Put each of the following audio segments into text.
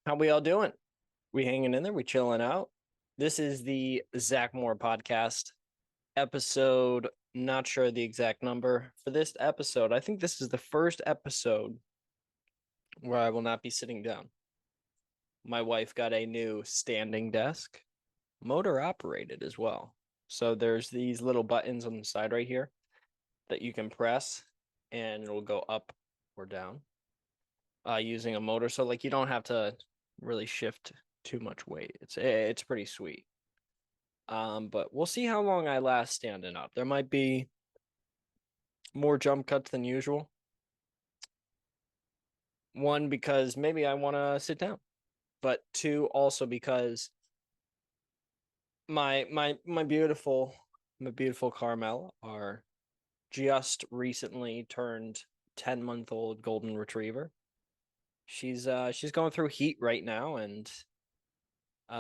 How we all doing? We hanging in there? We chilling out? This is the Zach Moore podcast episode. Not sure the exact number for this episode. I think this is the first episode where I will not be sitting down. My wife got a new standing desk, motor operated as well. So there's these little buttons on the side right here that you can press and it'll go up or down using a motor. So like you don't have to really shift too much weight. It's pretty sweet. But we'll see how long I last standing up. There might be more jump cuts than usual. One, because maybe I want to sit down, but two, also because my beautiful Carmel are just recently turned 10-month-old golden retriever. She's going through heat right now, and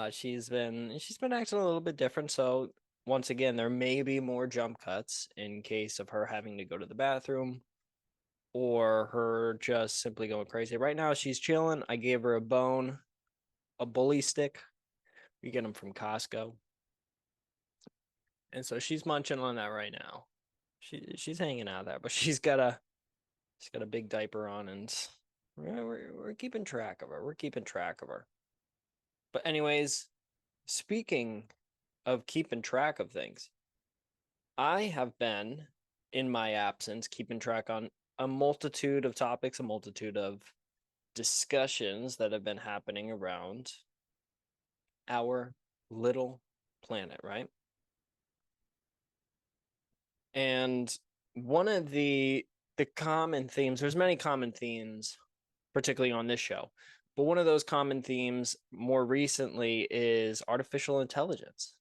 she's been acting a little bit different. So once again, there may be more jump cuts in case of her having to go to the bathroom or her just simply going crazy. Right now, she's chilling. I gave her a bone, a bully stick. You get them from Costco, and so she's munching on that right now. She's hanging out there, but she's got a big diaper on, and we're keeping track of her. We're keeping track of her. But anyways, speaking of keeping track of things, I have been in my absence keeping track on a multitude of topics, a multitude of discussions that have been happening around our little planet, right? And one of the common themes, there's many common themes, particularly on this show, but one of those common themes more recently is artificial intelligence.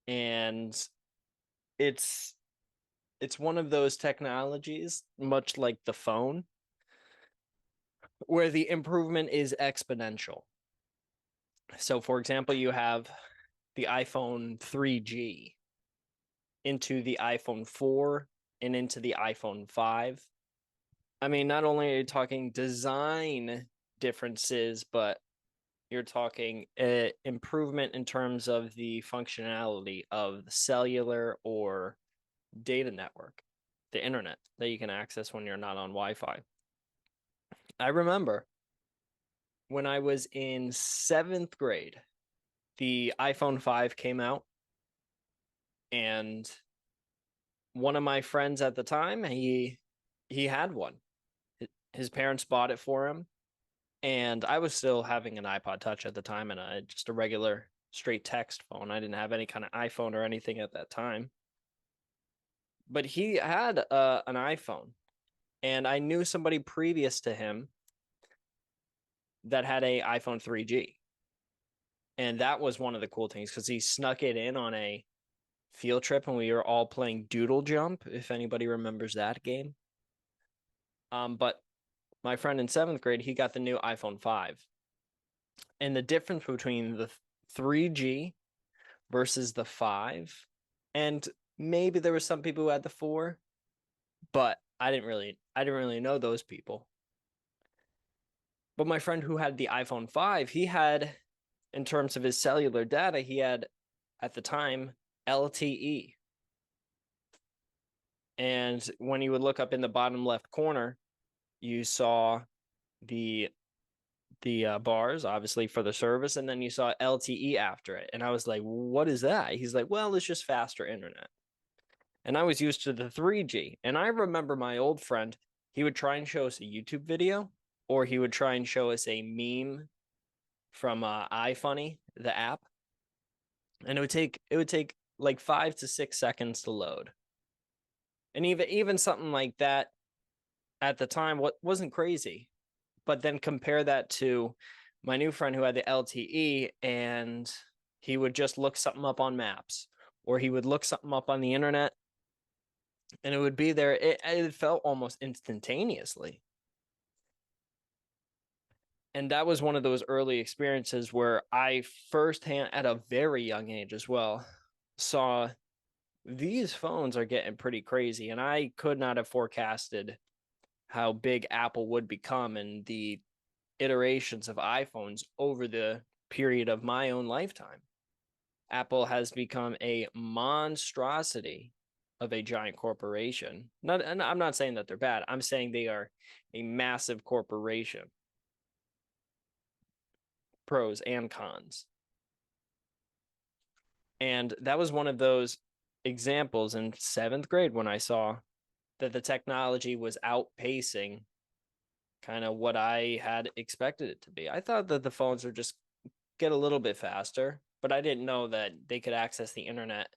And it's it's one of those technologies, much like the phone, where the improvement is exponential. So, for example, you have the iPhone 3G into the iPhone 4 and into the iPhone 5. I mean, not only are you talking design differences, but you're talking improvement in terms of the functionality of the cellular or data network, the internet that you can access when you're not on Wi-Fi. I remember when I was in seventh grade, the iPhone 5 came out, and one of my friends at the time, he had one. His parents bought it for him, and I was still having an iPod Touch at the time and just a regular straight text phone. I didn't have any kind of iPhone or anything at that time. But he had an iPhone, and I knew somebody previous to him that had a iPhone 3G. And that was one of the cool things because he snuck it in on a field trip and we were all playing Doodle Jump, if anybody remembers that game. But my friend in seventh grade, he got the new iPhone 5. And the difference between the 3G versus the 5, and maybe there were some people who had the 4, but I didn't really know those people. But my friend who had the iPhone 5, he had, in terms of his cellular data, he had at the time LTE. And when you would look up in the bottom left corner, you saw the bars, obviously for the service, and then you saw LTE after it. And I was like, "What is that?" He's like, "Well, it's just faster internet." And I was used to the 3G. And I remember my old friend, he would try and show us a YouTube video, or he would try and show us a meme from iFunny, the app, and it would take like 5 to 6 seconds to load. And even something like that at the time what wasn't crazy. But then compare that to my new friend who had the LTE, and he would just look something up on maps, or he would look something up on the internet and it would be there. It felt almost instantaneously. And that was one of those early experiences where I firsthand, at a very young age as well, saw these phones are getting pretty crazy. And I could not have forecasted how big Apple would become and the iterations of iPhones over the period of my own lifetime. Apple has become a monstrosity of a giant corporation. And I'm not saying that they're bad. I'm saying they are a massive corporation. Pros and cons. And that was one of those examples in 7th grade when I saw that the technology was outpacing kind of what I had expected it to be. I thought that the phones would just get a little bit faster, but I didn't know that they could access the internet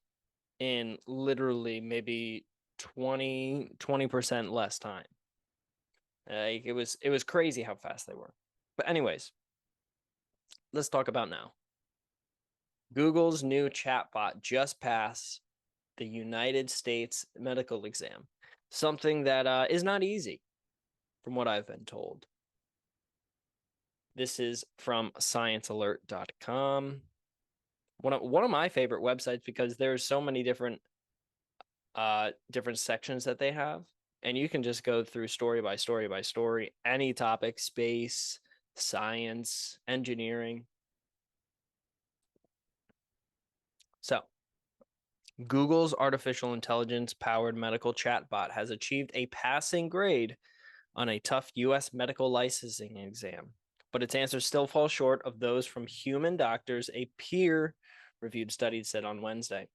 in literally maybe 20% less time. It was crazy how fast they were. But anyways, let's talk about now. Google's new chatbot just passed the United States medical exam, something that is not easy, from what I've been told. This is from sciencealert.com. One of my favorite websites because there's so many different sections that they have, and you can just go through story by story by story, any topic, space, science, engineering. So, Google's artificial intelligence powered medical chatbot has achieved a passing grade on a tough US medical licensing exam, but its answers still fall short of those from human doctors, a peer-reviewed study said on Wednesday.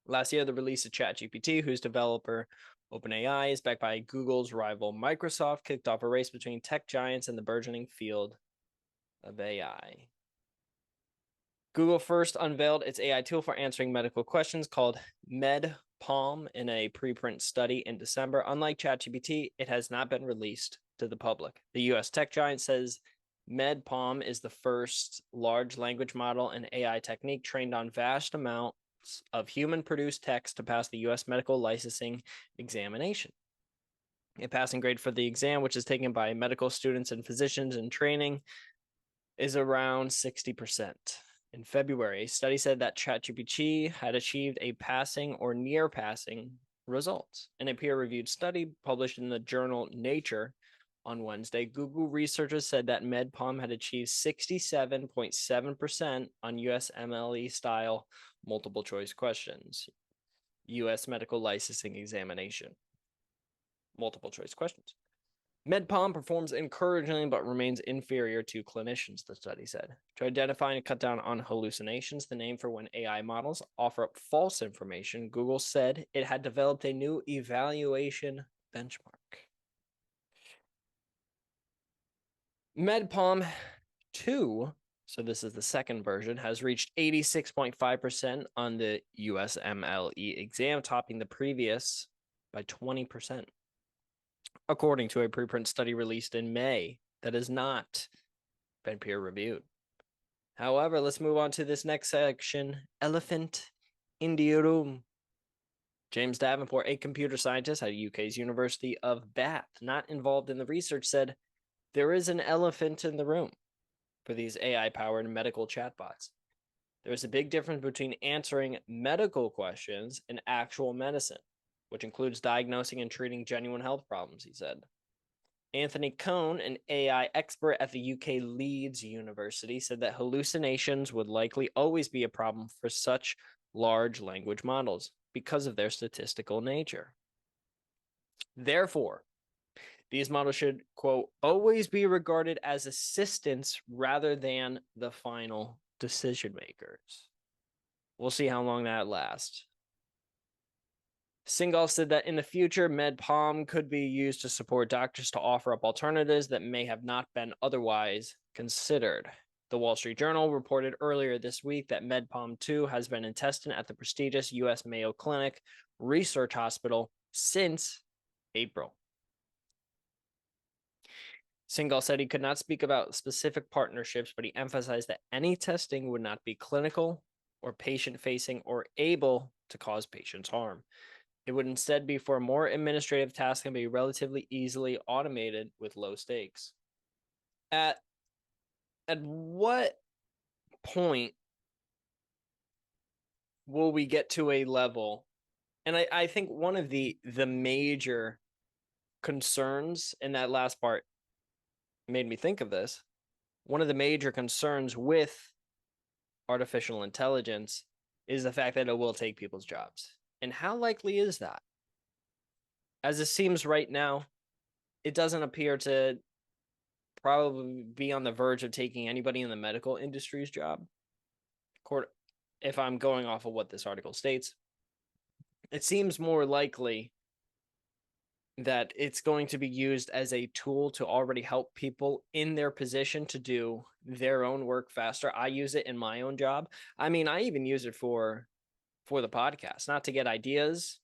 Last year, the release of ChatGPT, whose developer OpenAI is backed by Google's rival Microsoft, kicked off a race between tech giants and the burgeoning field of AI. Google first unveiled its AI tool for answering medical questions called MedPalm in a preprint study in December. Unlike ChatGPT, it has not been released to the public. The US tech giant says MedPalm is the first large language model and AI technique trained on vast amounts of human-produced text to pass the US medical licensing examination. A passing grade for the exam, which is taken by medical students and physicians in training, is around 60%. In February, a study said that ChatGPT had achieved a passing or near passing results. In a peer-reviewed study published in the journal Nature on Wednesday, Google researchers said that MedPalm had achieved 67.7% on USMLE style multiple choice questions, US medical licensing examination, multiple choice questions. MedPalm performs encouragingly but remains inferior to clinicians, the study said. To identify and cut down on hallucinations, the name for when AI models offer up false information, Google said it had developed a new evaluation benchmark. MedPalm 2, so this is the second version, has reached 86.5% on the USMLE exam, topping the previous by 20%. According to a preprint study released in May that has not been peer-reviewed. However, let's move on to this next section, elephant in the room. James Davenport, a computer scientist at UK's University of Bath, not involved in the research, said, there is an elephant in the room for these AI-powered medical chatbots. There's a big difference between answering medical questions and actual medicine, which includes diagnosing and treating genuine health problems, he said. Anthony Cohn, an AI expert at the UK Leeds University, said that hallucinations would likely always be a problem for such large language models because of their statistical nature. Therefore, these models should, quote, always be regarded as assistants rather than the final decision makers. We'll see how long that lasts. Singal said that in the future, MedPalm could be used to support doctors to offer up alternatives that may have not been otherwise considered. The Wall Street Journal reported earlier this week that MedPalm 2 has been in testing at the prestigious U.S. Mayo Clinic Research Hospital since April. Singal said he could not speak about specific partnerships, but he emphasized that any testing would not be clinical or patient-facing or able to cause patients harm. It would instead be for more administrative tasks and be relatively easily automated with low stakes. At what point will we get to a level? And I think one of the major concerns in that last part, made me think of this. One of the major concerns with artificial intelligence is the fact that it will take people's jobs. And how likely is that? As it seems right now, it doesn't appear to probably be on the verge of taking anybody in the medical industry's job. If I'm going off of what this article states, it seems more likely that it's going to be used as a tool to already help people in their position to do their own work faster. I use it in my own job. I mean, I even use it for the podcast, not to get ideas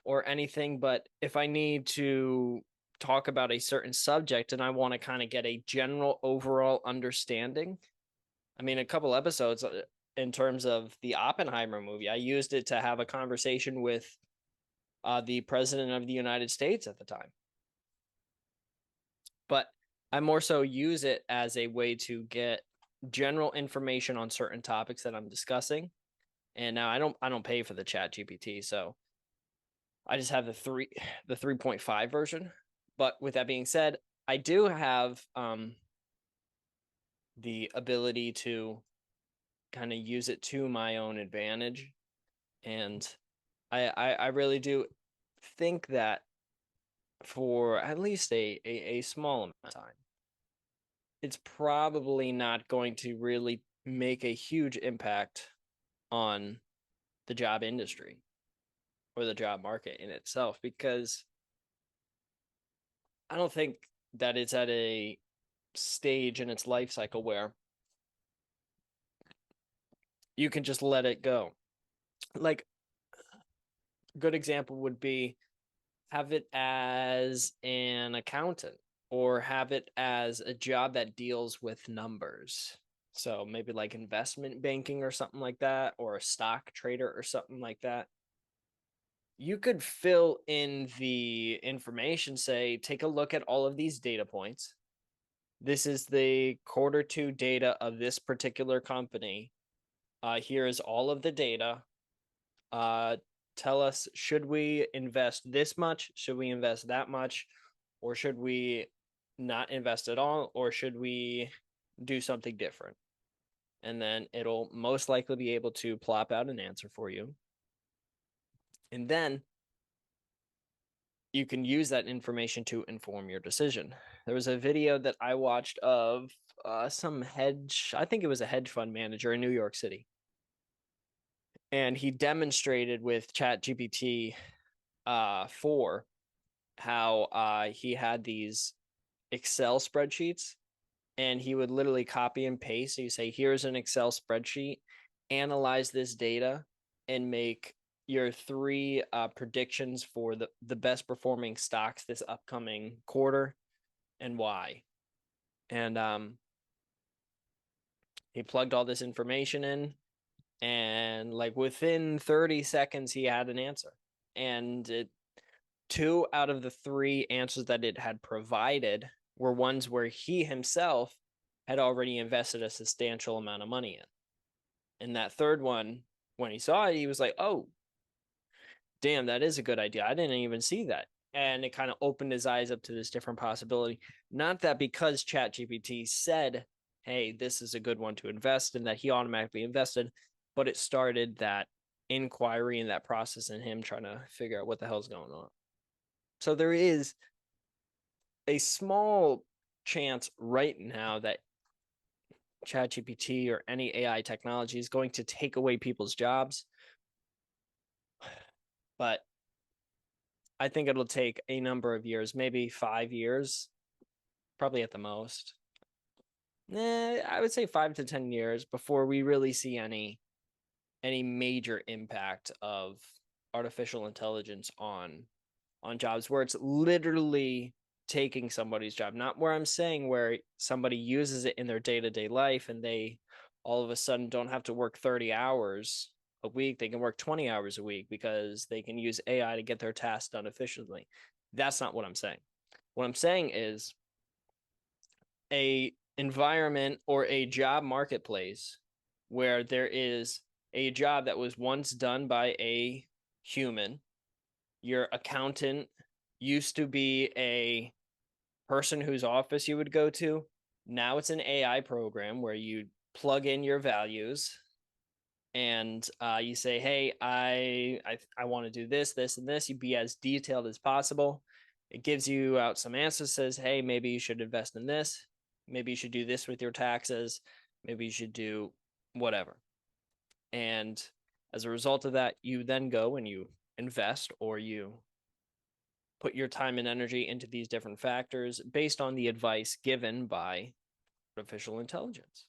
or anything, but if I need to talk about a certain subject and I want to kind of get a general overall understanding. I mean, a couple episodes in terms of the Oppenheimer movie, I used it to have a conversation with the president of the United States at the time. But I more so use it as a way to get general information on certain topics that I'm discussing. And now I don't pay for the Chat GPT, so I just have the 3.5 version. But with that being said, I do have the ability to kind of use it to my own advantage. And I really do think that for at least a small amount of time, it's probably not going to really make a huge impact on the job industry or the job market in itself, because I don't think that it's at a stage in its life cycle where you can just let it go. Like, a good example would be have it as an accountant or have it as a job that deals with numbers. So maybe like investment banking or something like that, or a stock trader or something like that. You could fill in the information, say, take a look at all of these data points. This is the Q2 data of this particular company. Here is all of the data. Tell us, should we invest this much? Should we invest that much? Or should we not invest at all? Or should we do something different? And then it'll most likely be able to plop out an answer for you. And then you can use that information to inform your decision. There was a video that I watched of I think it was a hedge fund manager in New York City. And he demonstrated with ChatGPT 4 how he had these Excel spreadsheets, and he would literally copy and paste. So you say, here's an Excel spreadsheet, analyze this data, and make your three predictions for the best performing stocks this upcoming quarter and why. And he plugged all this information in, and like within 30 seconds, he had an answer. And 2 out of the 3 answers that it had provided were ones where he himself had already invested a substantial amount of money in. And that third one, when he saw it, he was like, oh, damn, that is a good idea. I didn't even see that. And it kind of opened his eyes up to this different possibility. Not that because ChatGPT said, hey, this is a good one to invest in, that he automatically invested, but it started that inquiry and that process in him trying to figure out what the hell's going on. So there is a small chance right now that ChatGPT or any AI technology is going to take away people's jobs. But I think it'll take a number of years, maybe 5 years, probably at the most. I would say 5 to 10 years before we really see any major impact of artificial intelligence on jobs where it's literally taking somebody's job. Not where I'm saying where somebody uses it in their day-to-day life and they all of a sudden don't have to work 30 hours a week. They can work 20 hours a week because they can use AI to get their tasks done efficiently. That's not what I'm saying. What I'm saying is a environment or a job marketplace where there is a job that was once done by a human. Your accountant used to be a person whose office you would go to. Now it's an AI program where you plug in your values and you say, "Hey, I want to do this, this, and this." You be as detailed as possible. It gives you out some answers. Says, "Hey, maybe you should invest in this. Maybe you should do this with your taxes. Maybe you should do whatever." And as a result of that, you then go and you invest, or you put your time and energy into these different factors based on the advice given by artificial intelligence.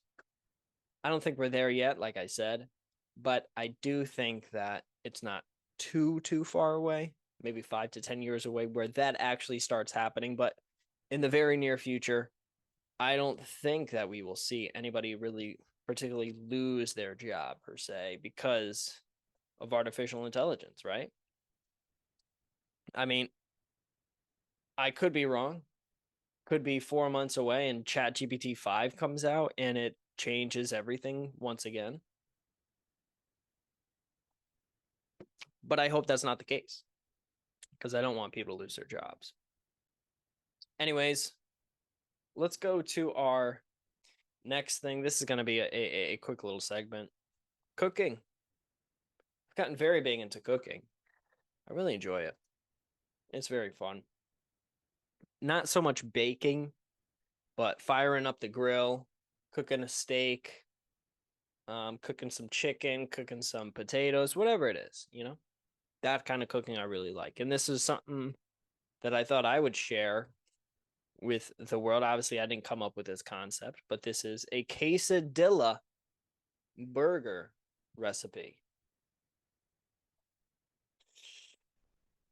I don't think we're there yet, like I said, but I do think that it's not too far away, maybe 5 to 10 years away, where that actually starts happening. But in the very near future, I don't think that we will see anybody really particularly lose their job per se because of artificial intelligence, right? I mean, I could be wrong. Could be 4 months away and ChatGPT 5 comes out and it changes everything once again. But I hope that's not the case because I don't want people to lose their jobs. Anyways, let's go to our next thing. This is going to be a quick little segment. Cooking. I've gotten very big into cooking. I really enjoy it. It's very fun. Not so much baking, but firing up the grill, cooking a steak, cooking some chicken, cooking some potatoes, whatever it is, you know? That kind of cooking I really like. And this is something that I thought I would share with the world. Obviously, I didn't come up with this concept, but this is a quesadilla burger recipe.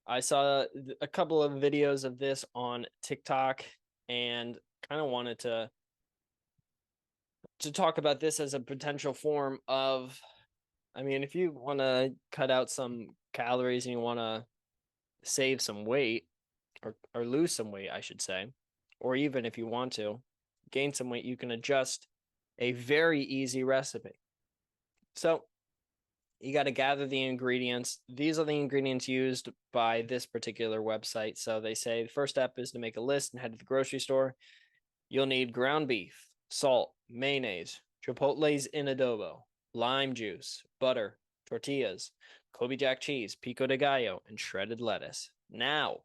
I saw a couple of videos of this on TikTok and kind of wanted to talk about this as a potential form of, I mean, if you want to cut out some calories and you want to save some weight, or lose some weight, I should say, or even if you want to gain some weight, you can adjust a very easy recipe. So you got to gather the ingredients. These are the ingredients used by this particular website. So they say the first step is to make a list and head to the grocery store. You'll need ground beef, salt, mayonnaise, chipotles in adobo, lime juice, butter, tortillas, Kobe Jack cheese, pico de gallo, and shredded lettuce. Now,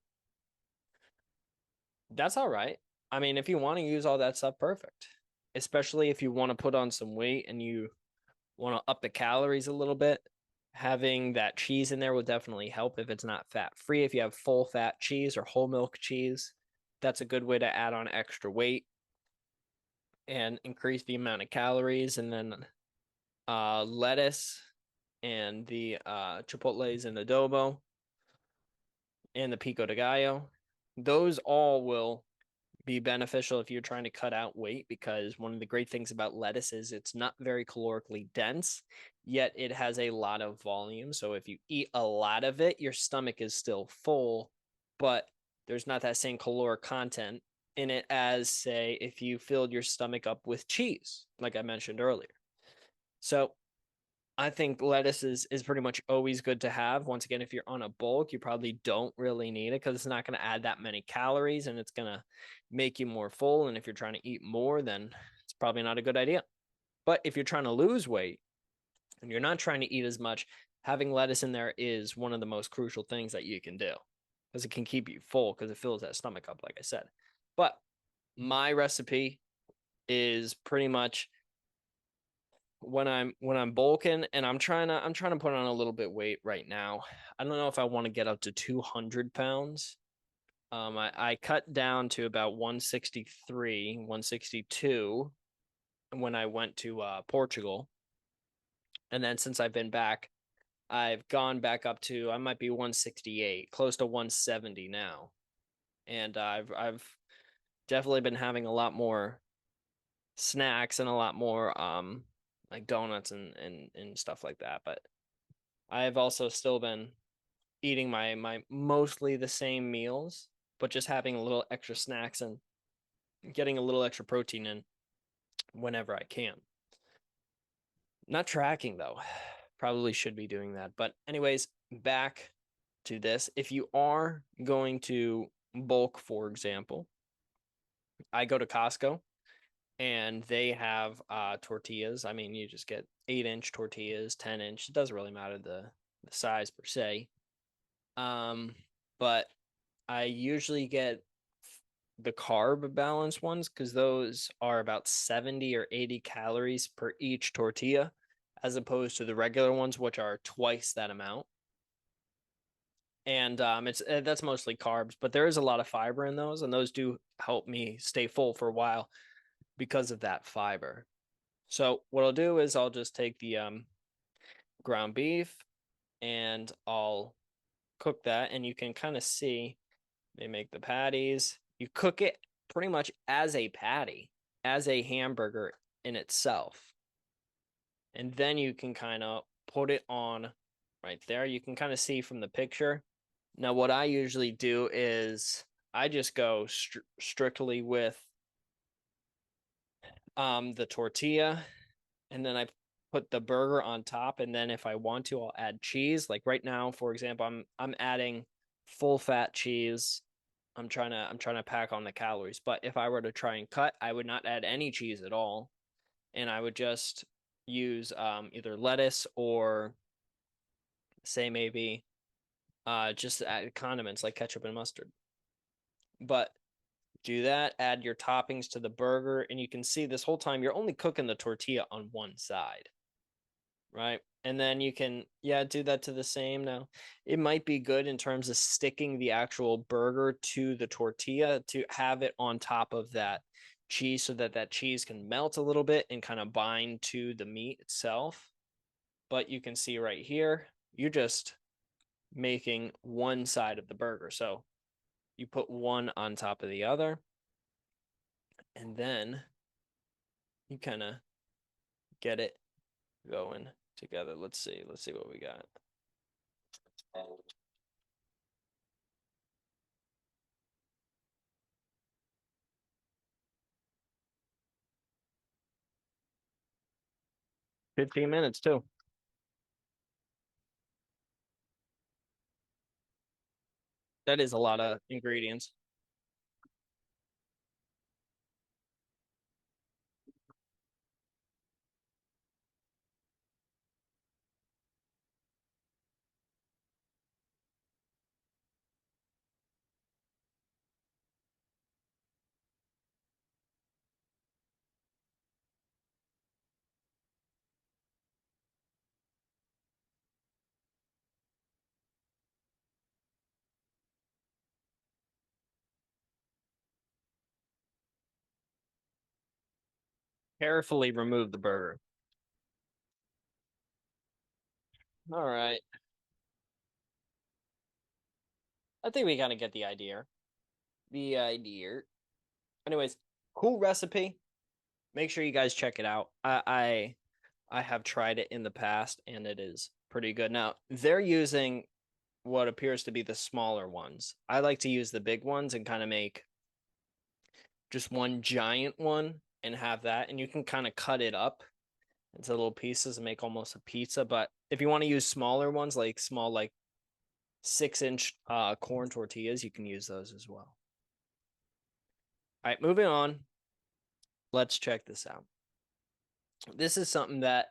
that's all right. I mean, if you want to use all that stuff, perfect. Especially if you want to put on some weight and you want to up the calories a little bit, having that cheese in there will definitely help if it's not fat free. If you have full fat cheese or whole milk cheese, that's a good way to add on extra weight and increase the amount of calories. And then lettuce and the chipotles and adobo and the pico de gallo, those all will be beneficial if you're trying to cut out weight, because one of the great things about lettuce is it's not very calorically dense, yet it has a lot of volume. So if you eat a lot of it, your stomach is still full, but there's not that same caloric content in it as, say, if you filled your stomach up with cheese, like I mentioned earlier. So I think lettuce is pretty much always good to have. Once again, if you're on a bulk, you probably don't really need it because it's not going to add that many calories and it's going to make you more full. And if you're trying to eat more, then it's probably not a good idea. But if you're trying to lose weight and you're not trying to eat as much, having lettuce in there is one of the most crucial things that you can do because it can keep you full because it fills that stomach up, like I said. But my recipe is pretty much when I'm bulking and I'm trying to put on a little bit weight right now. I don't know if I want to get up to 200 pounds. I cut down to about 163, 162 when I went to Portugal. And then since I've been back, I've gone back up to, I might be 168, close to 170 now. And I've definitely been having a lot more snacks and a lot more like donuts and stuff like that. But I've also still been eating my mostly the same meals, but just having a little extra snacks and getting a little extra protein in whenever I can. Not tracking though. Probably should be doing that. But anyways, back to this. If you are going to bulk, for example, I go to Costco and they have tortillas. I mean, you just get 8-inch tortillas, 10-inch. It doesn't really matter the size per se. But I usually get the carb balanced ones because those are about 70 or 80 calories per each tortilla, as opposed to the regular ones, which are twice that amount. And it's that's mostly carbs, but there is a lot of fiber in those, and those do help me stay full for a while because of that fiber. So what I'll do is I'll just take the ground beef and I'll cook that, and you can kind of see they make the patties. You cook it pretty much as a patty, as a hamburger in itself. And then you can kind of put it on right there. You can kind of see from the picture. Now, what I usually do is I just go strictly with the tortilla, and then I put the burger on top, and then if I want to, I'll add cheese. Like right now, for example, I'm adding full fat cheese. I'm trying to pack on the calories. But if I were to try and cut, I would not add any cheese at all, and I would just use either lettuce or say maybe just add condiments like ketchup and mustard. But do that, add your toppings to the burger, and you can see this whole time you're only cooking the tortilla on one side, right? And then you can, yeah, do that to the same. Now, it might be good in terms of sticking the actual burger to the tortilla to have it on top of that cheese so that that cheese can melt a little bit and kind of bind to the meat itself. But you can see right here, you're just making one side of the burger. So you put one on top of the other, and then you kind of get it going together. Let's see. Let's see what we got. 15 minutes too. That is a lot of ingredients. Carefully remove the burger. All right. I think we kind of get the idea. The idea. Anyways, cool recipe. Make sure you guys check it out. I have tried it in the past and it is pretty good. Now, they're using what appears to be the smaller ones. I like to use the big ones and kind of make just one giant one and have that, and you can kind of cut it up into little pieces and make almost a pizza. But if you want to use smaller ones, like small, like 6-inch corn tortillas, you can use those as well. All right, moving on. Let's check this out. This is something that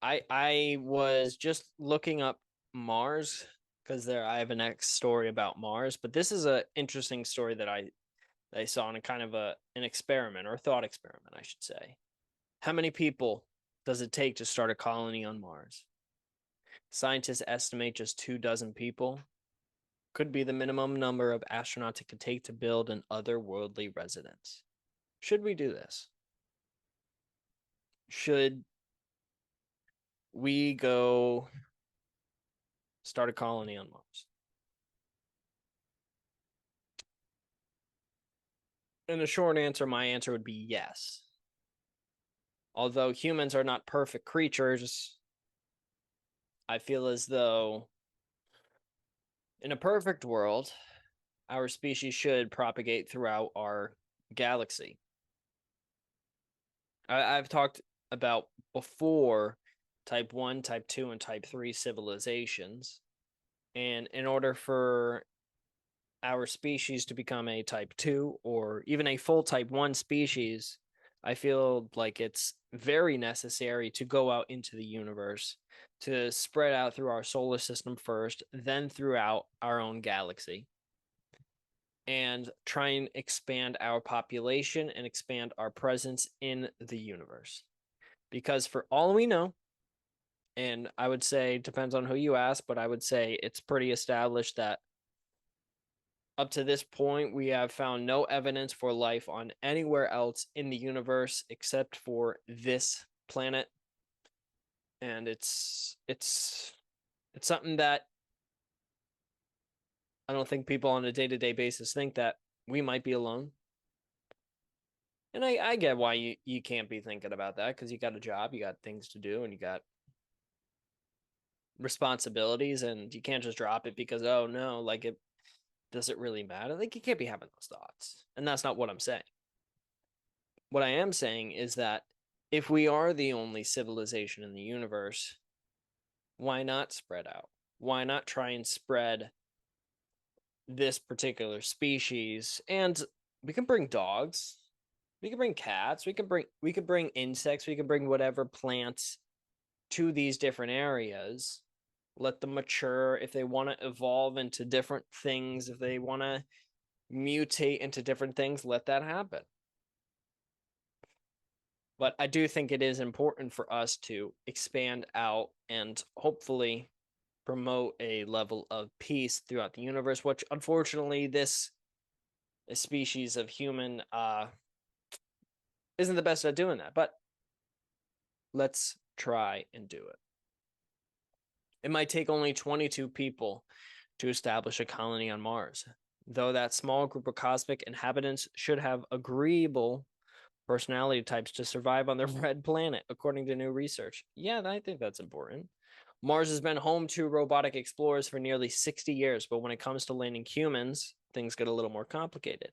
I was just looking up Mars because there I have a next story about Mars, but this is an interesting story that I saw in a kind of an experiment or a thought experiment, I should say. How many people does it take to start a colony on Mars? Scientists estimate just 24 people could be the minimum number of astronauts it could take to build an otherworldly residence. Should we do this? Should we go start a colony on Mars? In the short answer, my answer would be yes. Although humans are not perfect creatures, I feel as though in a perfect world, our species should propagate throughout our galaxy. I've talked about before type 1, type 2, and type 3 civilizations. And in order for our species to become a type 2 or even a full type 1 species, I feel like it's very necessary to go out into the universe, to spread out through our solar system first, then throughout our own galaxy, and try and expand our population and expand our presence in the universe. Because for all we know, and I would say depends on who you ask, but I would say it's pretty established that up to this point, we have found no evidence for life on anywhere else in the universe except for this planet. And it's something that I don't think people on a day-to-day basis think that we might be alone. And I get why you can't be thinking about that, because you got a job, you got things to do, and you got responsibilities, and you can't just drop it because, oh no, like, it does it really matter? Like, you can't be having those thoughts. And that's not what I'm saying. What I am saying is that if we are the only civilization in the universe, why not spread out? Why not try and spread this particular species? And we can bring dogs, we can bring cats, we can bring insects, we can bring whatever plants to these different areas. Let them mature. If they want to evolve into different things, if they want to mutate into different things, let that happen. But I do think it is important for us to expand out and hopefully promote a level of peace throughout the universe, which unfortunately this species of human isn't the best at doing that. But let's try and do it. It might take only 22 people to establish a colony on Mars, though that small group of cosmic inhabitants should have agreeable personality types to survive on the red planet, according to new research. Yeah, I think that's important. Mars has been home to robotic explorers for nearly 60 years, but when it comes to landing humans, things get a little more complicated.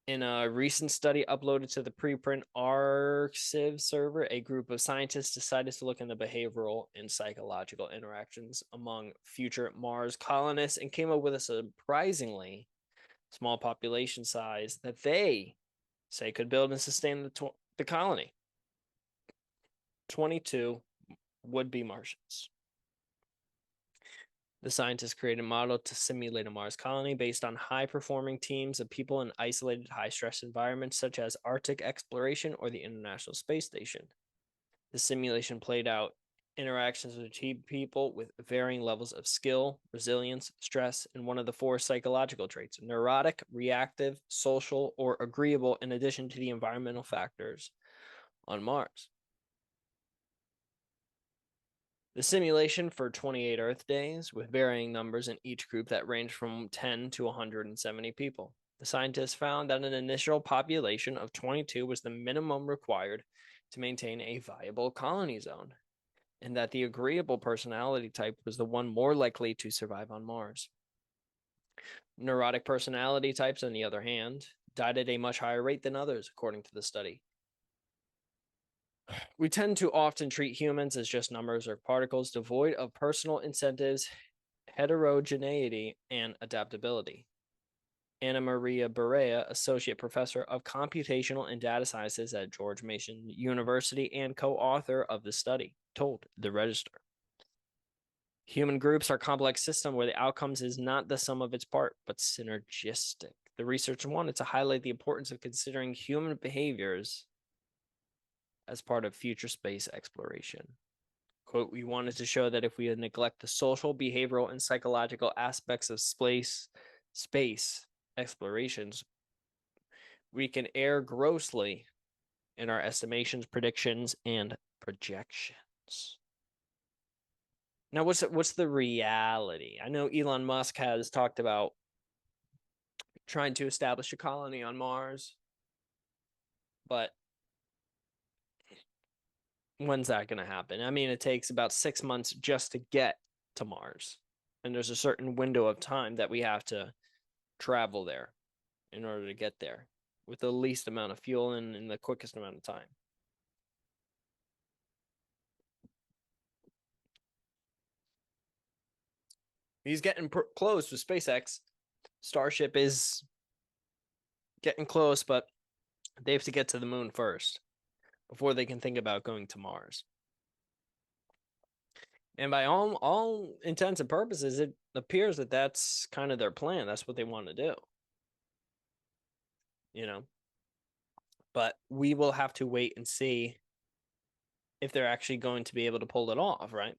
In a recent study uploaded to the preprint arXiv server, a group of scientists decided to look into behavioral and psychological interactions among future Mars colonists and came up with a surprisingly small population size that they say could build and sustain the colony. 22 would-be Martians. The scientists created a model to simulate a Mars colony based on high-performing teams of people in isolated, high-stress environments such as Arctic exploration or the International Space Station. The simulation played out interactions with people with varying levels of skill, resilience, stress, and one of the 4 psychological traits: neurotic, reactive, social, or agreeable, in addition to the environmental factors on Mars. The simulation for 28 Earth days, with varying numbers in each group that ranged from 10 to 170 people. The scientists found that an initial population of 22 was the minimum required to maintain a viable colony zone, and that the agreeable personality type was the one more likely to survive on Mars. Neurotic personality types, on the other hand, died at a much higher rate than others, according to the study. We tend to often treat humans as just numbers or particles devoid of personal incentives, heterogeneity, and adaptability. Anna Maria Barea, Associate Professor of Computational and Data Sciences at George Mason University and co-author of the study, told the Register. Human groups are a complex system where the outcomes is not the sum of its part, but synergistic. The research wanted to highlight the importance of considering human behaviors as part of future space exploration. Quote, we wanted to show that if we neglect the social, behavioral, and psychological aspects of space explorations, we can err grossly in our estimations, predictions, and projections. Now, what's the reality? I know Elon Musk has talked about trying to establish a colony on Mars, but when's that going to happen? I mean, it takes about 6 months just to get to Mars, and there's a certain window of time that we have to travel there in order to get there with the least amount of fuel and in the quickest amount of time. He's getting close with SpaceX. Starship is getting close, but they have to get to the moon first before they can think about going to Mars. And by all intents and purposes, it appears that that's kind of their plan. That's what they want to do. You know, but we will have to wait and see if they're actually going to be able to pull it off, right?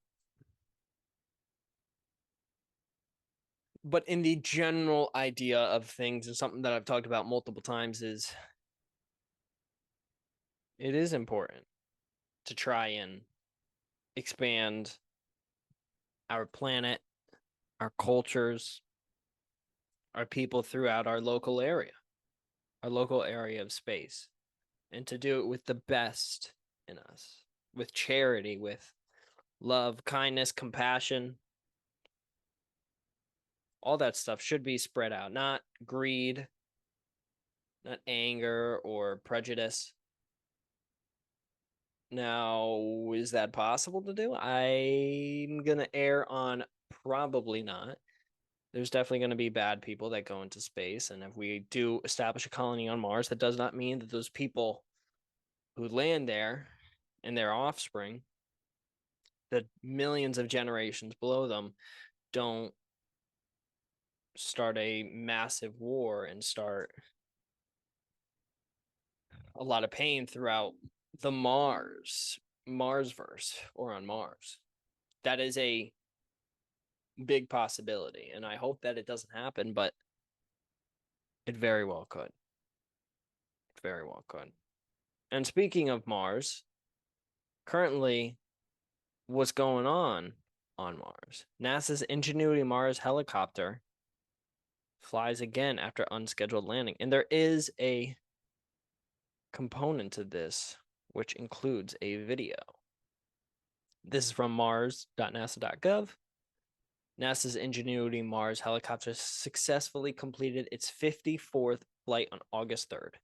But in the general idea of things, and something that I've talked about multiple times, is it is important to try and expand our planet, our cultures, our people throughout our local area of space, and to do it with the best in us, with charity, with love, kindness, compassion. All that stuff should be spread out, not greed, not anger or prejudice. Now, is that possible to do? I'm going to err on probably not. There's definitely going to be bad people that go into space. And if we do establish a colony on Mars, that does not mean that those people who land there and their offspring, the millions of generations below them, don't start a massive war and start a lot of pain throughout the Marsverse, or on Mars. That is a big possibility, and I hope that it doesn't happen, but it very well could. It very well could. And speaking of Mars, currently, what's going on Mars? NASA's Ingenuity Mars helicopter flies again after unscheduled landing, and there is a component to this which includes a video. This is from mars.nasa.gov. NASA's Ingenuity Mars helicopter successfully completed its 54th flight on August 3rd.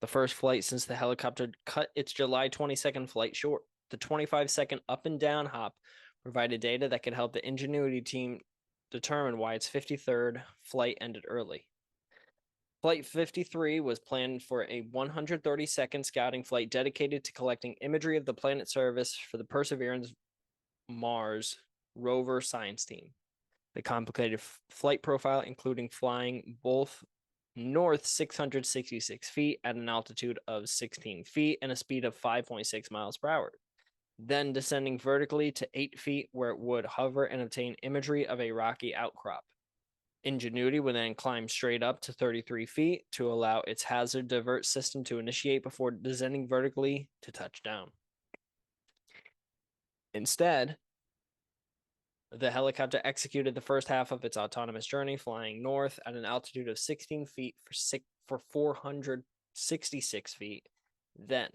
The first flight since the helicopter cut its July 22nd flight short. The 25-second up and down hop provided data that could help the Ingenuity team determine why its 53rd flight ended early. Flight 53 was planned for a 130-second scouting flight dedicated to collecting imagery of the planet surface for the Perseverance Mars rover science team. The complicated flight profile, including flying both north 666 feet at an altitude of 16 feet and a speed of 5.6 miles per hour, then descending vertically to 8 feet where it would hover and obtain imagery of a rocky outcrop. Ingenuity would then climb straight up to 33 feet to allow its hazard divert system to initiate before descending vertically to touch down. Instead, the helicopter executed the first half of its autonomous journey, flying north at an altitude of 16 feet for 466 feet. Then,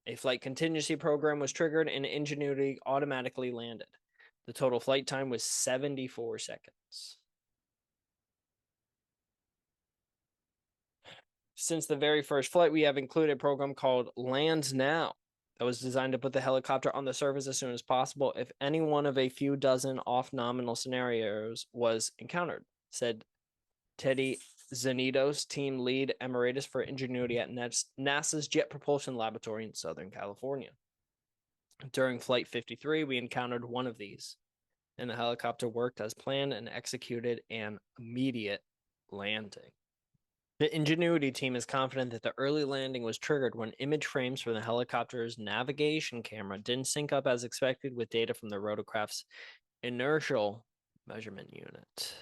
a flight contingency program was triggered and Ingenuity automatically landed. The total flight time was 74 seconds. Since the very first flight, we have included a program called Land Now that was designed to put the helicopter on the surface as soon as possible if any one of a few dozen off-nominal scenarios was encountered, said Teddy Zanitos, team lead emeritus for Ingenuity at NASA's Jet Propulsion Laboratory in Southern California. During Flight 53, we encountered one of these, and the helicopter worked as planned and executed an immediate landing. The Ingenuity team is confident that the early landing was triggered when image frames from the helicopter's navigation camera didn't sync up as expected with data from the rotorcraft's inertial measurement unit.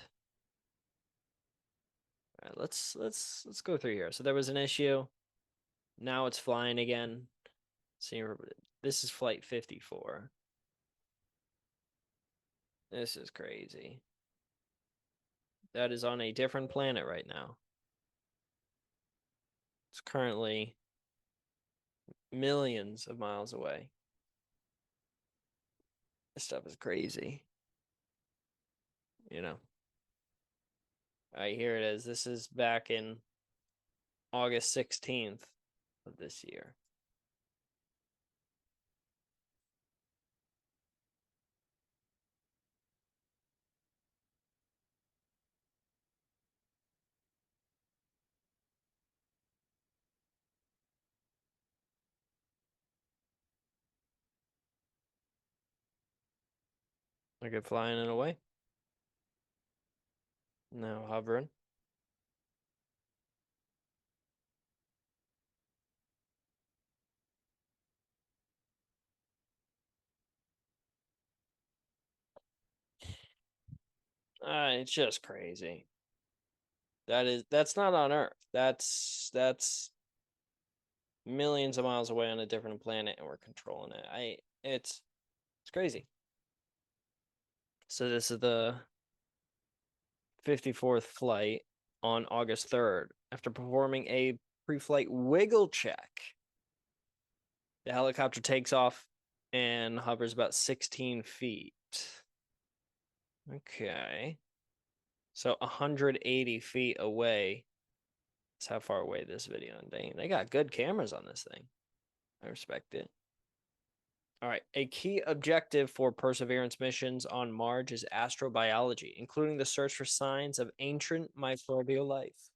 All right, let's go through here. So there was an issue. Now it's flying again. See, this is flight 54. This is crazy. That is on a different planet right now. It's currently millions of miles away. This stuff is crazy. You know. All right, here it is. This is back in August 16th of this year. Like it flying in a way. Now hovering. It's just crazy. That's not on Earth. That's millions of miles away on a different planet, and we're controlling it. It's crazy. So this is the 54th flight on August 3rd. After performing a pre-flight wiggle check, the helicopter takes off and hovers about 16 feet. Okay. So 180 feet away. That's how far away this video. Dang, they got good cameras on this thing. I respect it. All right. A key objective for Perseverance missions on Mars is astrobiology, including the search for signs of ancient microbial life.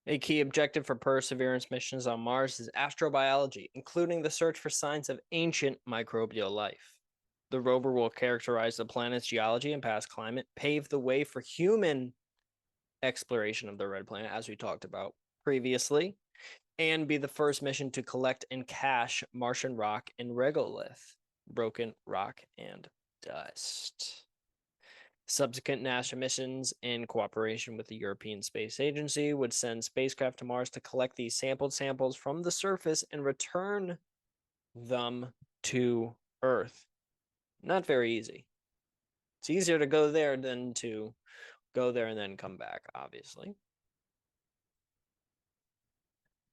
A key objective for Perseverance missions on Mars is astrobiology, including the search for signs of ancient microbial life. The rover will characterize the planet's geology and past climate, pave the way for human exploration of the red planet, as we talked about previously, and be the first mission to collect and cache Martian rock and regolith, broken rock and dust. Subsequent NASA missions, in cooperation with the European Space Agency, would send spacecraft to Mars to collect these samples from the surface and return them to Earth. Not very easy. It's easier to go there than to go there and then come back, obviously.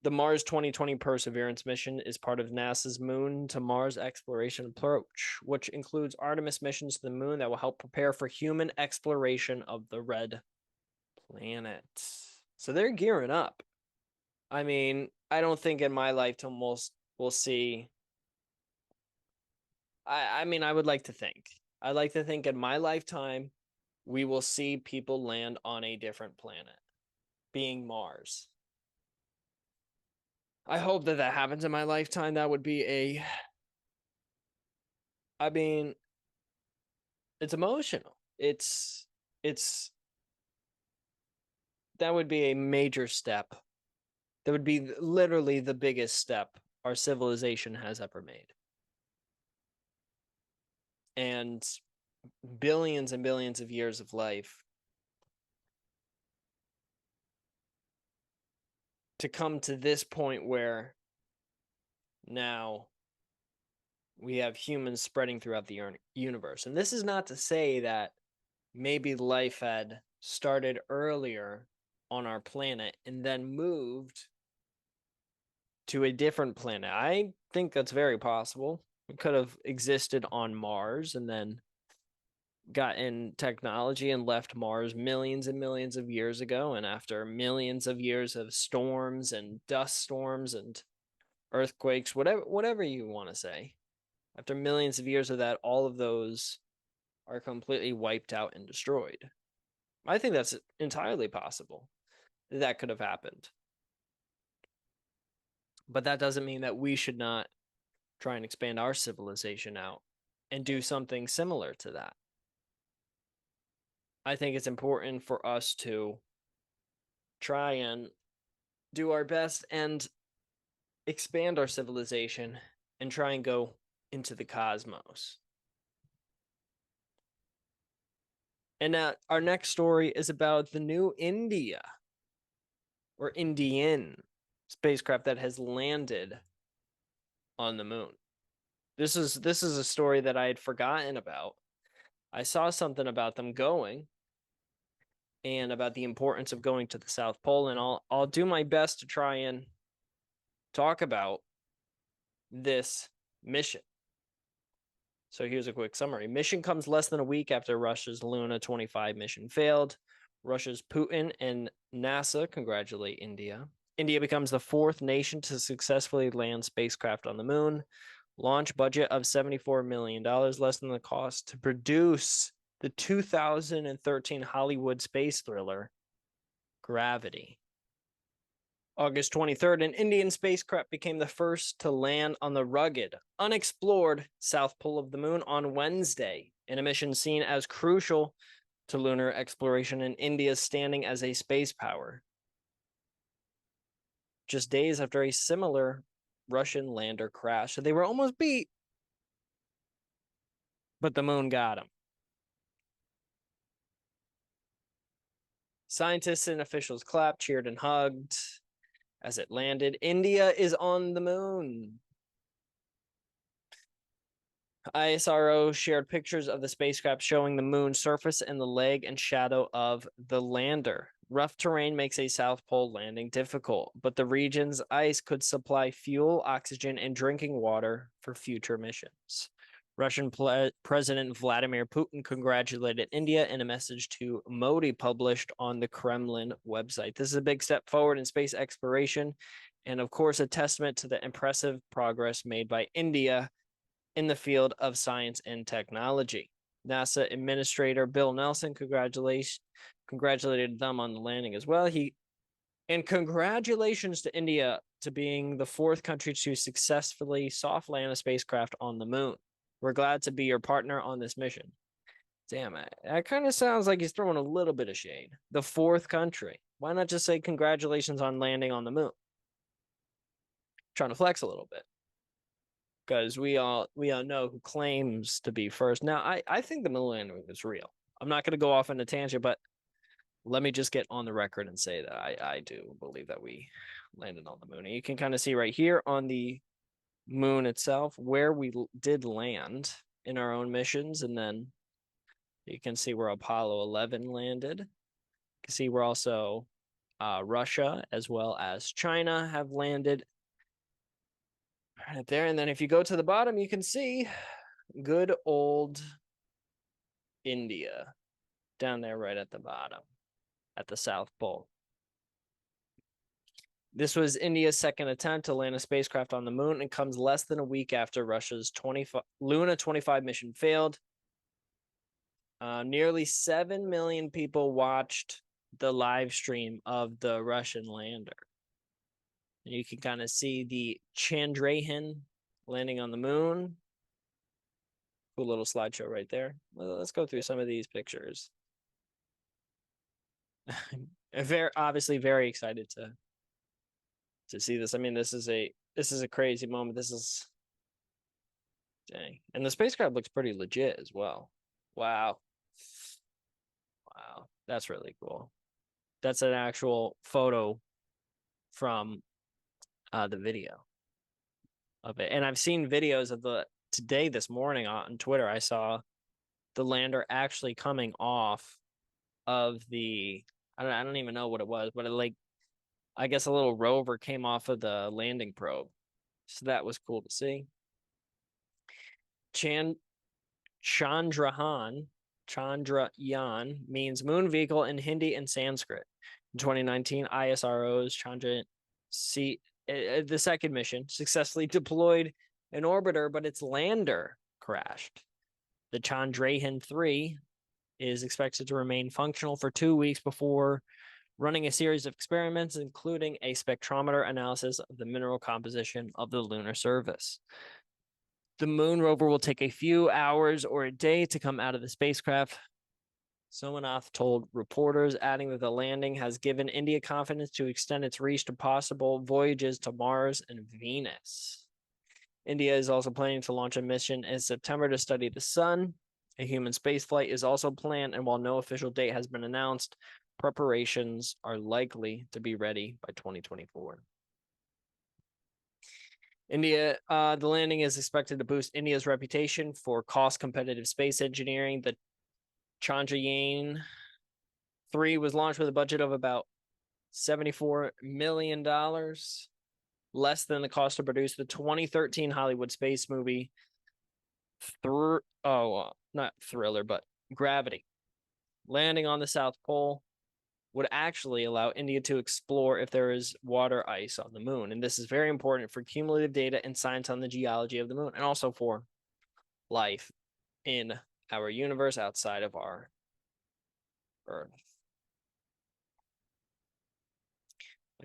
The Mars 2020 Perseverance mission is part of NASA's Moon to Mars exploration approach, which includes Artemis missions to the moon that will help prepare for human exploration of the red planet. So they're gearing up. I mean, I don't think in my lifetime we'll see. I mean, I would like to think. I'd like to think in my lifetime we will see people land on a different planet, being Mars. I hope that happens in my lifetime. That would be I mean, it's emotional. It's that would be a major step. That would be literally the biggest step our civilization has ever made. And billions and billions of years of life to come to this point where now we have humans spreading throughout the universe. And this is not to say that maybe life had started earlier on our planet and then moved to a different planet. I think that's very possible. We could have existed on Mars and then gotten technology and left Mars millions and millions of years ago. And after millions of years of storms and dust storms and earthquakes, whatever you want to say, after millions of years of that, all of those are completely wiped out and destroyed. I think that's entirely possible. That could have happened. But that doesn't mean that we should not try and expand our civilization out and do something similar to that. I think it's important for us to try and do our best and expand our civilization and try and go into the cosmos. And our next story is about the new India or Indian spacecraft that has landed on the moon. This is a story that I had forgotten about. I saw something about them going and about the importance of going to the South Pole, and I'll do my best to try and talk about this mission. So here's a quick summary. Mission comes less than a week after Russia's Luna 25 mission failed. Russia's Putin and NASA congratulate India. India becomes the fourth nation to successfully land spacecraft on the moon. Launch budget of $74 million, less than the cost to produce the 2013 Hollywood space thriller, Gravity. August 23rd, an Indian spacecraft became the first to land on the rugged, unexplored south pole of the moon on Wednesday, in a mission seen as crucial to lunar exploration and India's standing as a space power. Just days after a similar Russian lander crashed. So they were almost beat, but the moon got them. Scientists and officials clapped, cheered, and hugged as it landed. India is on the moon. ISRO shared pictures of the spacecraft showing the moon's surface and the leg and shadow of the lander. Rough terrain makes a South Pole landing difficult, but the region's ice could supply fuel, oxygen, and drinking water for future missions. Russian President Vladimir Putin congratulated India in a message to Modi published on the Kremlin website. This is a big step forward in space exploration, and of course, a testament to the impressive progress made by India in the field of science and technology. NASA Administrator Bill Nelson congratulated them on the landing as well. And congratulations to India to being the fourth country to successfully soft land a spacecraft on the moon. We're glad to be your partner on this mission. Damn it. That kind of sounds like he's throwing a little bit of shade. The fourth country. Why not just say congratulations on landing on the moon? Trying to flex a little bit. Because we all know who claims to be first. Now, I think the moon landing is real. I'm not going to go off on a tangent, but let me just get on the record and say that I do believe that we landed on the moon. And you can kind of see right here on the moon itself where we did land in our own missions. And then you can see where Apollo 11 landed. You can see where also Russia as well as China have landed right there. And then if you go to the bottom, you can see good old India down there right at the bottom at the South Pole. This was India's second attempt to land a spacecraft on the moon and comes less than a week after Russia's Luna 25 mission failed. Nearly 7 million people watched the live stream of the Russian lander. And you can kind of see the Chandrayaan landing on the moon. Cool little slideshow right there. Well, let's go through some of these pictures. Obviously very excited to see this. I mean, this is a crazy moment. This is dang. And the spacecraft looks pretty legit as well. Wow. Wow. That's really cool. That's an actual photo from the video of it. And I've seen videos of today, this morning on Twitter, I saw the lander actually coming off of I don't even know what it was, but I guess a little rover came off of the landing probe. So that was cool to see. Chandrayaan means moon vehicle in Hindi and Sanskrit. In 2019, ISRO's the second mission, successfully deployed an orbiter, but its lander crashed. The Chandrayaan-3 is expected to remain functional for 2 weeks before running a series of experiments, including a spectrometer analysis of the mineral composition of the lunar surface. The moon rover will take a few hours or a day to come out of the spacecraft, Somanath told reporters, adding that the landing has given India confidence to extend its reach to possible voyages to Mars and Venus. India is also planning to launch a mission in September to study the sun. A human spaceflight is also planned, and while no official date has been announced, preparations are likely to be ready by 2024. The landing is expected to boost India's reputation for cost-competitive space engineering. The Chandrayaan 3 was launched with a budget of about $74 million, less than the cost to produce the 2013 Hollywood space movie, not Thriller, but Gravity. Landing on the South Pole would actually allow India to explore if there is water ice on the moon. And this is very important for cumulative data and science on the geology of the moon, and also for life in our universe outside of our Earth.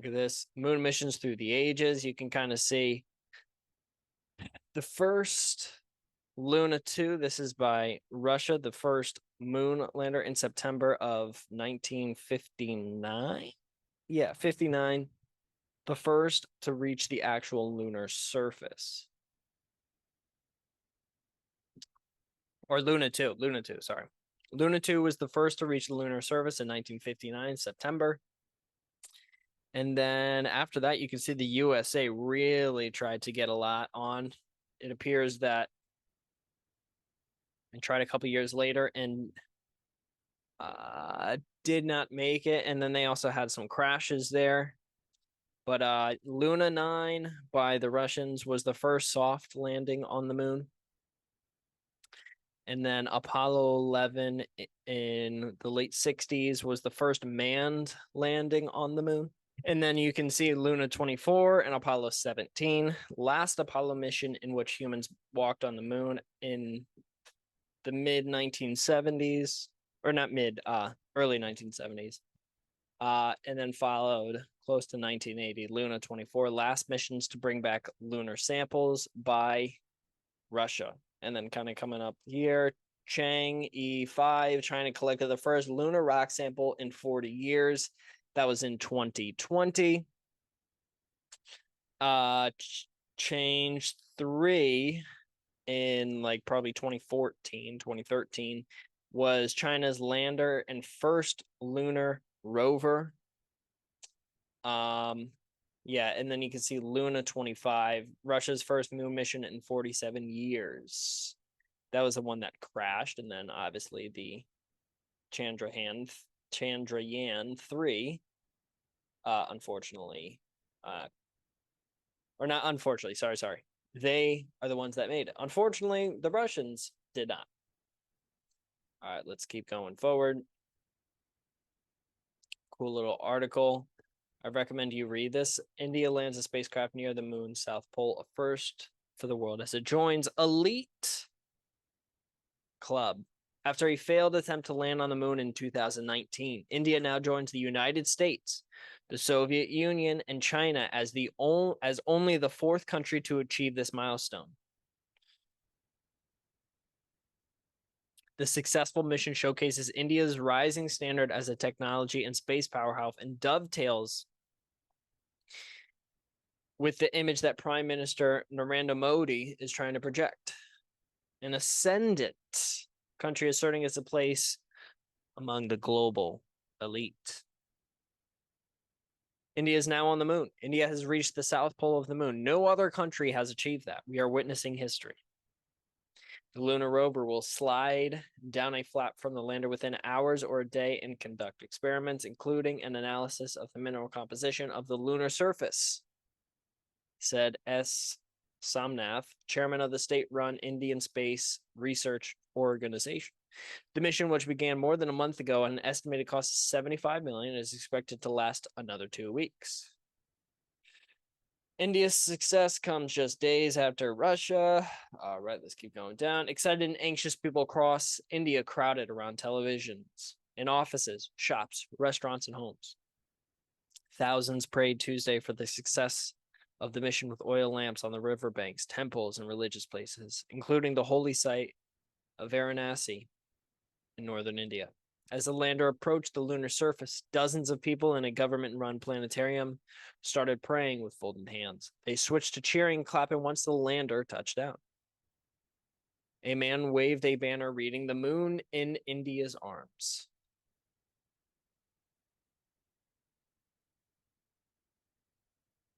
Look at this. Moon missions through the ages. You can kind of see the first Luna 2. This is by Russia, the first moon lander in September of 1959. Yeah, 59. The first to reach the actual lunar surface. Or Luna 2, sorry. Luna 2 was the first to reach the lunar surface in 1959, September. And then after that, you can see the USA really tried to get a lot on. It appears that and tried a couple years later and did not make it. And then they also had some crashes there. But Luna 9 by the Russians was the first soft landing on the moon. And then Apollo 11 in the late 60s was the first manned landing on the moon. And then you can see Luna 24 and Apollo 17, last Apollo mission in which humans walked on the moon in the mid 1970s, or not mid, early 1970s. And then followed close to 1980, Luna 24, last missions to bring back lunar samples by Russia. And then kind of coming up here, Chang'e 5 trying to collect the first lunar rock sample in 40 years. That was in 2020. Change 3 in like probably 2014, 2013 was China's lander and first lunar rover. Yeah, and then you can see Luna 25, Russia's first moon mission in 47 years. That was the one that crashed, and then obviously the Chandrayaan 3, unfortunately, or not unfortunately, sorry. They are the ones that made it. Unfortunately, the Russians did not. All right, let's keep going forward. Cool little article. I recommend you read this. India lands a spacecraft near the moon's south pole, a first for the world as it joins elite club. After a failed attempt to land on the moon in 2019, India now joins the United States, the Soviet Union, and China as only the fourth country to achieve this milestone. The successful mission showcases India's rising standard as a technology and space powerhouse and dovetails with the image that Prime Minister Narendra Modi is trying to project. An ascendant country asserting its place among the global elite. India is now on the moon. India has reached the south pole of the moon. No other country has achieved that. We are witnessing history. The lunar rover will slide down a flap from the lander within hours or a day and conduct experiments, including an analysis of the mineral composition of the lunar surface, said S. Somnath, chairman of the state-run Indian Space Research Organization. The mission, which began more than a month ago at an estimated cost of $75 million, is expected to last another 2 weeks. India's success comes just days after Russia. All right, let's keep going down. Excited and anxious people across India crowded around televisions, in offices, shops, restaurants, and homes. Thousands prayed Tuesday for the success of the mission with oil lamps on the riverbanks, temples, and religious places, including the holy site of Varanasi in northern India. As the lander approached the lunar surface, dozens of people in a government-run planetarium started praying with folded hands. They switched to cheering and clapping once the lander touched down. A man waved a banner reading, "The moon in India's arms."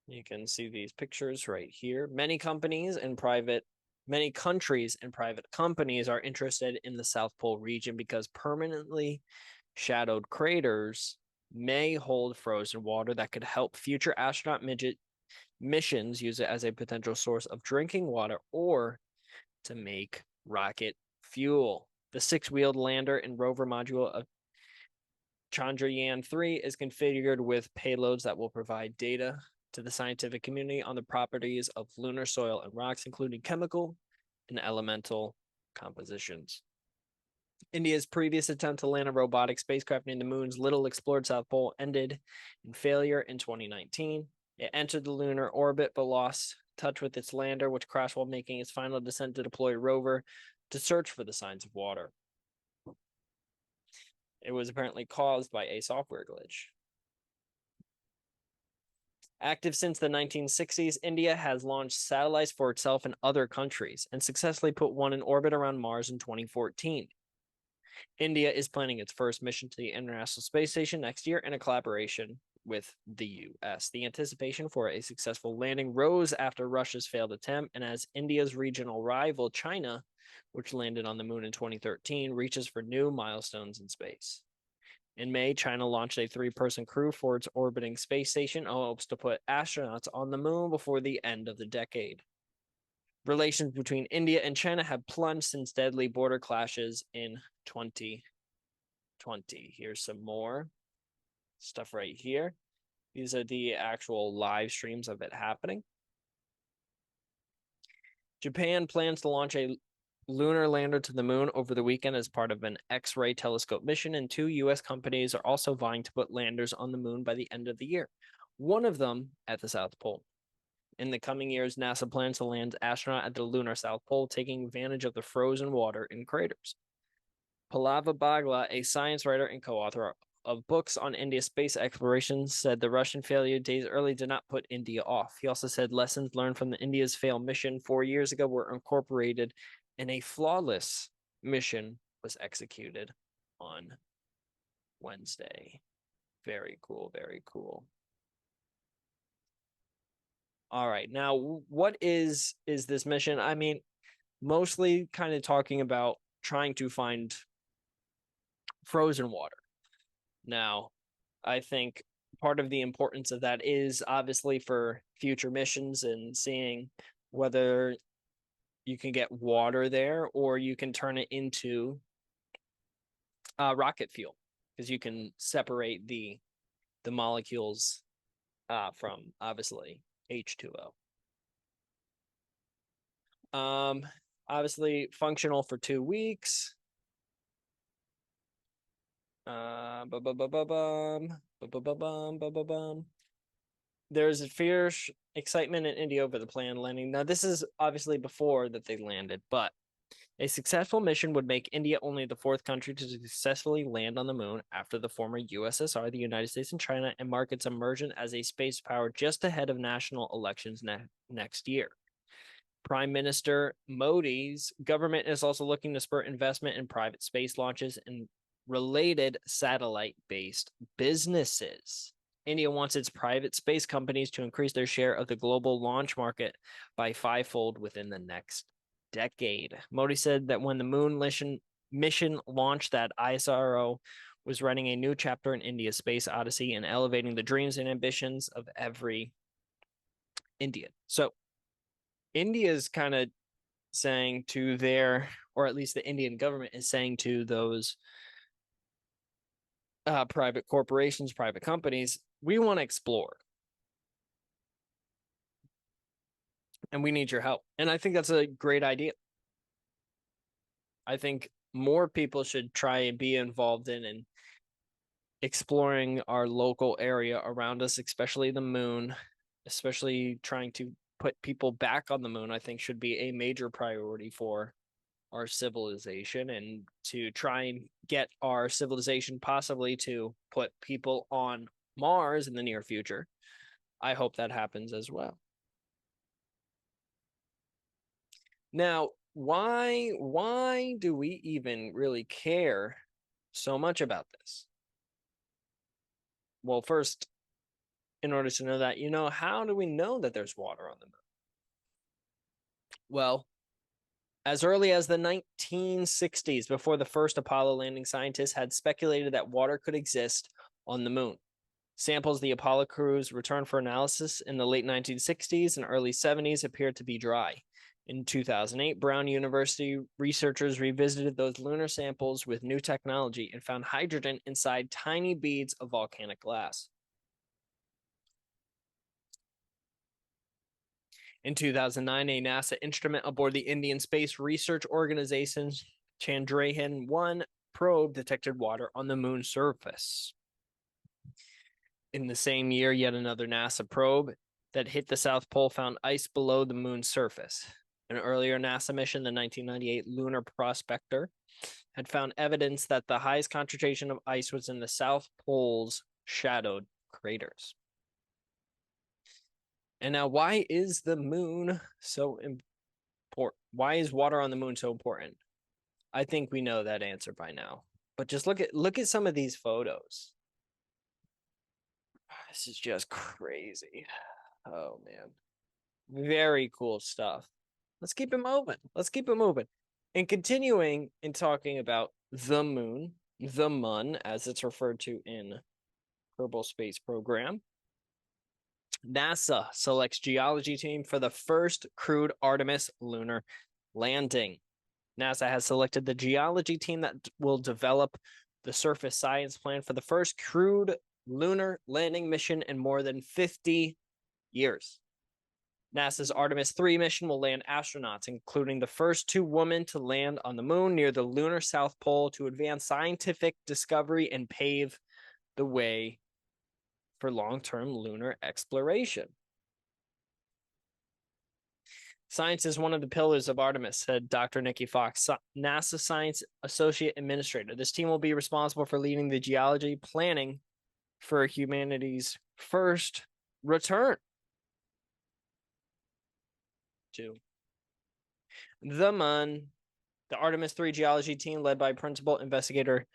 You can see these pictures right here. Many countries and private companies are interested in the South Pole region because permanently shadowed craters may hold frozen water that could help future astronaut missions use it as a potential source of drinking water or to make rocket fuel. The six-wheeled lander and rover module of Chandrayaan 3 is configured with payloads that will provide data to the scientific community on the properties of lunar soil and rocks, including chemical and elemental compositions. India's previous attempt to land a robotic spacecraft near the moon's little explored South Pole ended in failure in 2019. It entered the lunar orbit but lost touch with its lander, which crashed while making its final descent to deploy a rover to search for the signs of water. It was apparently caused by a software glitch. Active since the 1960s, India has launched satellites for itself and other countries and successfully put one in orbit around Mars in 2014. India is planning its first mission to the International Space Station next year in a collaboration with the US. The anticipation for a successful landing rose after Russia's failed attempt, and as India's regional rival, China, which landed on the moon in 2013, reaches for new milestones in space. In May, China launched a 3-person crew for its orbiting space station and hopes to put astronauts on the moon before the end of the decade. Relations between India and China have plunged since deadly border clashes in 2020. Here's some more stuff right here. These are the actual live streams of it happening. Japan plans to launch a lunar lander to the moon over the weekend as part of an X-ray telescope mission, and 2 U.S. companies are also vying to put landers on the moon by the end of the year, one of them at the South Pole. In the coming years, NASA plans to land astronauts at the lunar South Pole, taking advantage of the frozen water in craters. Palava Bagla, a science writer and co-author of books on India's space exploration, said the Russian failure days early did not put India off. He also said lessons learned from the India's failed mission 4 years ago were incorporated, and a flawless mission was executed on Wednesday. Very cool, very cool. All right, now what is this mission? I mean, mostly kind of talking about trying to find frozen water. Now, I think part of the importance of that is obviously for future missions and seeing whether you can get water there or you can turn it into rocket fuel, because you can separate the molecules from obviously H2O. Obviously functional for 2 weeks. There's fierce excitement in India over the planned landing. Now, this is obviously before that they landed, but a successful mission would make India only the 4th country to successfully land on the moon after the former USSR, the United States, and China, and mark its immersion as a space power just ahead of national elections next year. Prime Minister Modi's government is also looking to spur investment in private space launches and related satellite-based businesses. India wants its private space companies to increase their share of the global launch market by 5-fold within the next decade. Modi said that when the moon mission launched, that ISRO was writing a new chapter in India's space odyssey and elevating the dreams and ambitions of every Indian. So India's kind of saying to their, or at least the Indian government is saying to those private corporations, private companies, we want to explore. And we need your help. And I think that's a great idea. I think more people should try and be involved in and exploring our local area around us, especially the moon, especially trying to put people back on the moon, I think should be a major priority for our civilization, and to try and get our civilization possibly to put people on Mars in the near future. I hope that happens as well. Now, why do we even really care so much about this? Well, first, in order to know that, how do we know that there's water on the moon? Well, as early as the 1960s, before the first Apollo landing, scientists had speculated that water could exist on the moon. Samples the Apollo crews returned for analysis in the late 1960s and early 70s appeared to be dry. In 2008, Brown University researchers revisited those lunar samples with new technology and found hydrogen inside tiny beads of volcanic glass. In 2009, a NASA instrument aboard the Indian Space Research Organization Chandrayaan-1 probe detected water on the moon's surface. In the same year, yet another NASA probe that hit the South Pole found ice below the moon's surface. An earlier NASA mission, the 1998 Lunar Prospector, had found evidence that the highest concentration of ice was in the South Pole's shadowed craters. And now, why is the moon so important? Why is water on the moon so important? I think we know that answer by now. But just look at some of these photos. This is just crazy. Oh man. Very cool stuff. Let's keep it moving. Let's keep it moving. And continuing in talking about the moon, the mun, as it's referred to in Kerbal Space Program, NASA selects geology team for the first crewed Artemis lunar landing. NASA has selected the geology team that will develop the surface science plan for the first crewed lunar landing mission in more than 50 years. NASA's Artemis 3 mission will land astronauts, including the first 2 women to land on the moon near the lunar South Pole, to advance scientific discovery and pave the way for long-term lunar exploration. Science is one of the pillars of Artemis, said Dr. Nikki Fox, NASA Science Associate Administrator. This team will be responsible for leading the geology planning for humanity's first return to the moon. The Artemis 3 geology team, led by principal investigator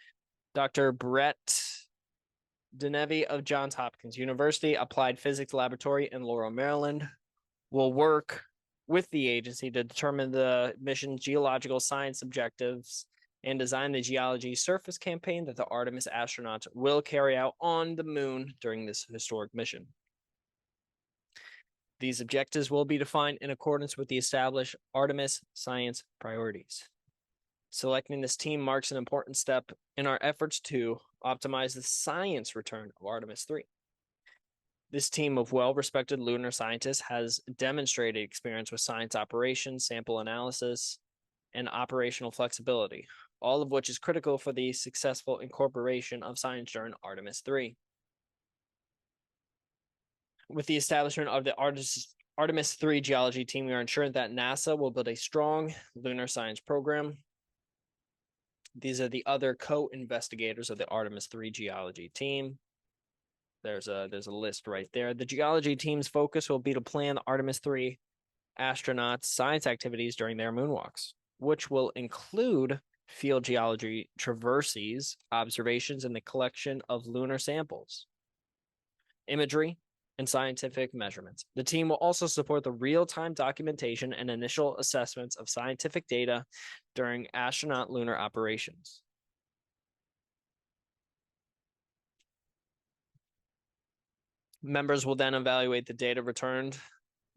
Dr. Brett Denevi of Johns Hopkins University Applied Physics Laboratory in Laurel, Maryland, will work with the agency to determine the mission's geological science objectives and design the geology surface campaign that the Artemis astronauts will carry out on the moon during this historic mission. These objectives will be defined in accordance with the established Artemis science priorities. Selecting this team marks an important step in our efforts to optimize the science return of Artemis 3. This team of well-respected lunar scientists has demonstrated experience with science operations, sample analysis, and operational flexibility, all of which is critical for the successful incorporation of science during Artemis 3. With the establishment of the Artemis 3 geology team, we are ensuring that NASA will build a strong lunar science program. These are the other co-investigators of the Artemis 3 geology team. There's a list right there. The geology team's focus will be to plan the Artemis 3 astronauts' science activities during their moonwalks, which will include field geology traverses, observations, and the collection of lunar samples, imagery, and scientific measurements. The team will also support the real-time documentation and initial assessments of scientific data during astronaut lunar operations. Members will then evaluate the data returned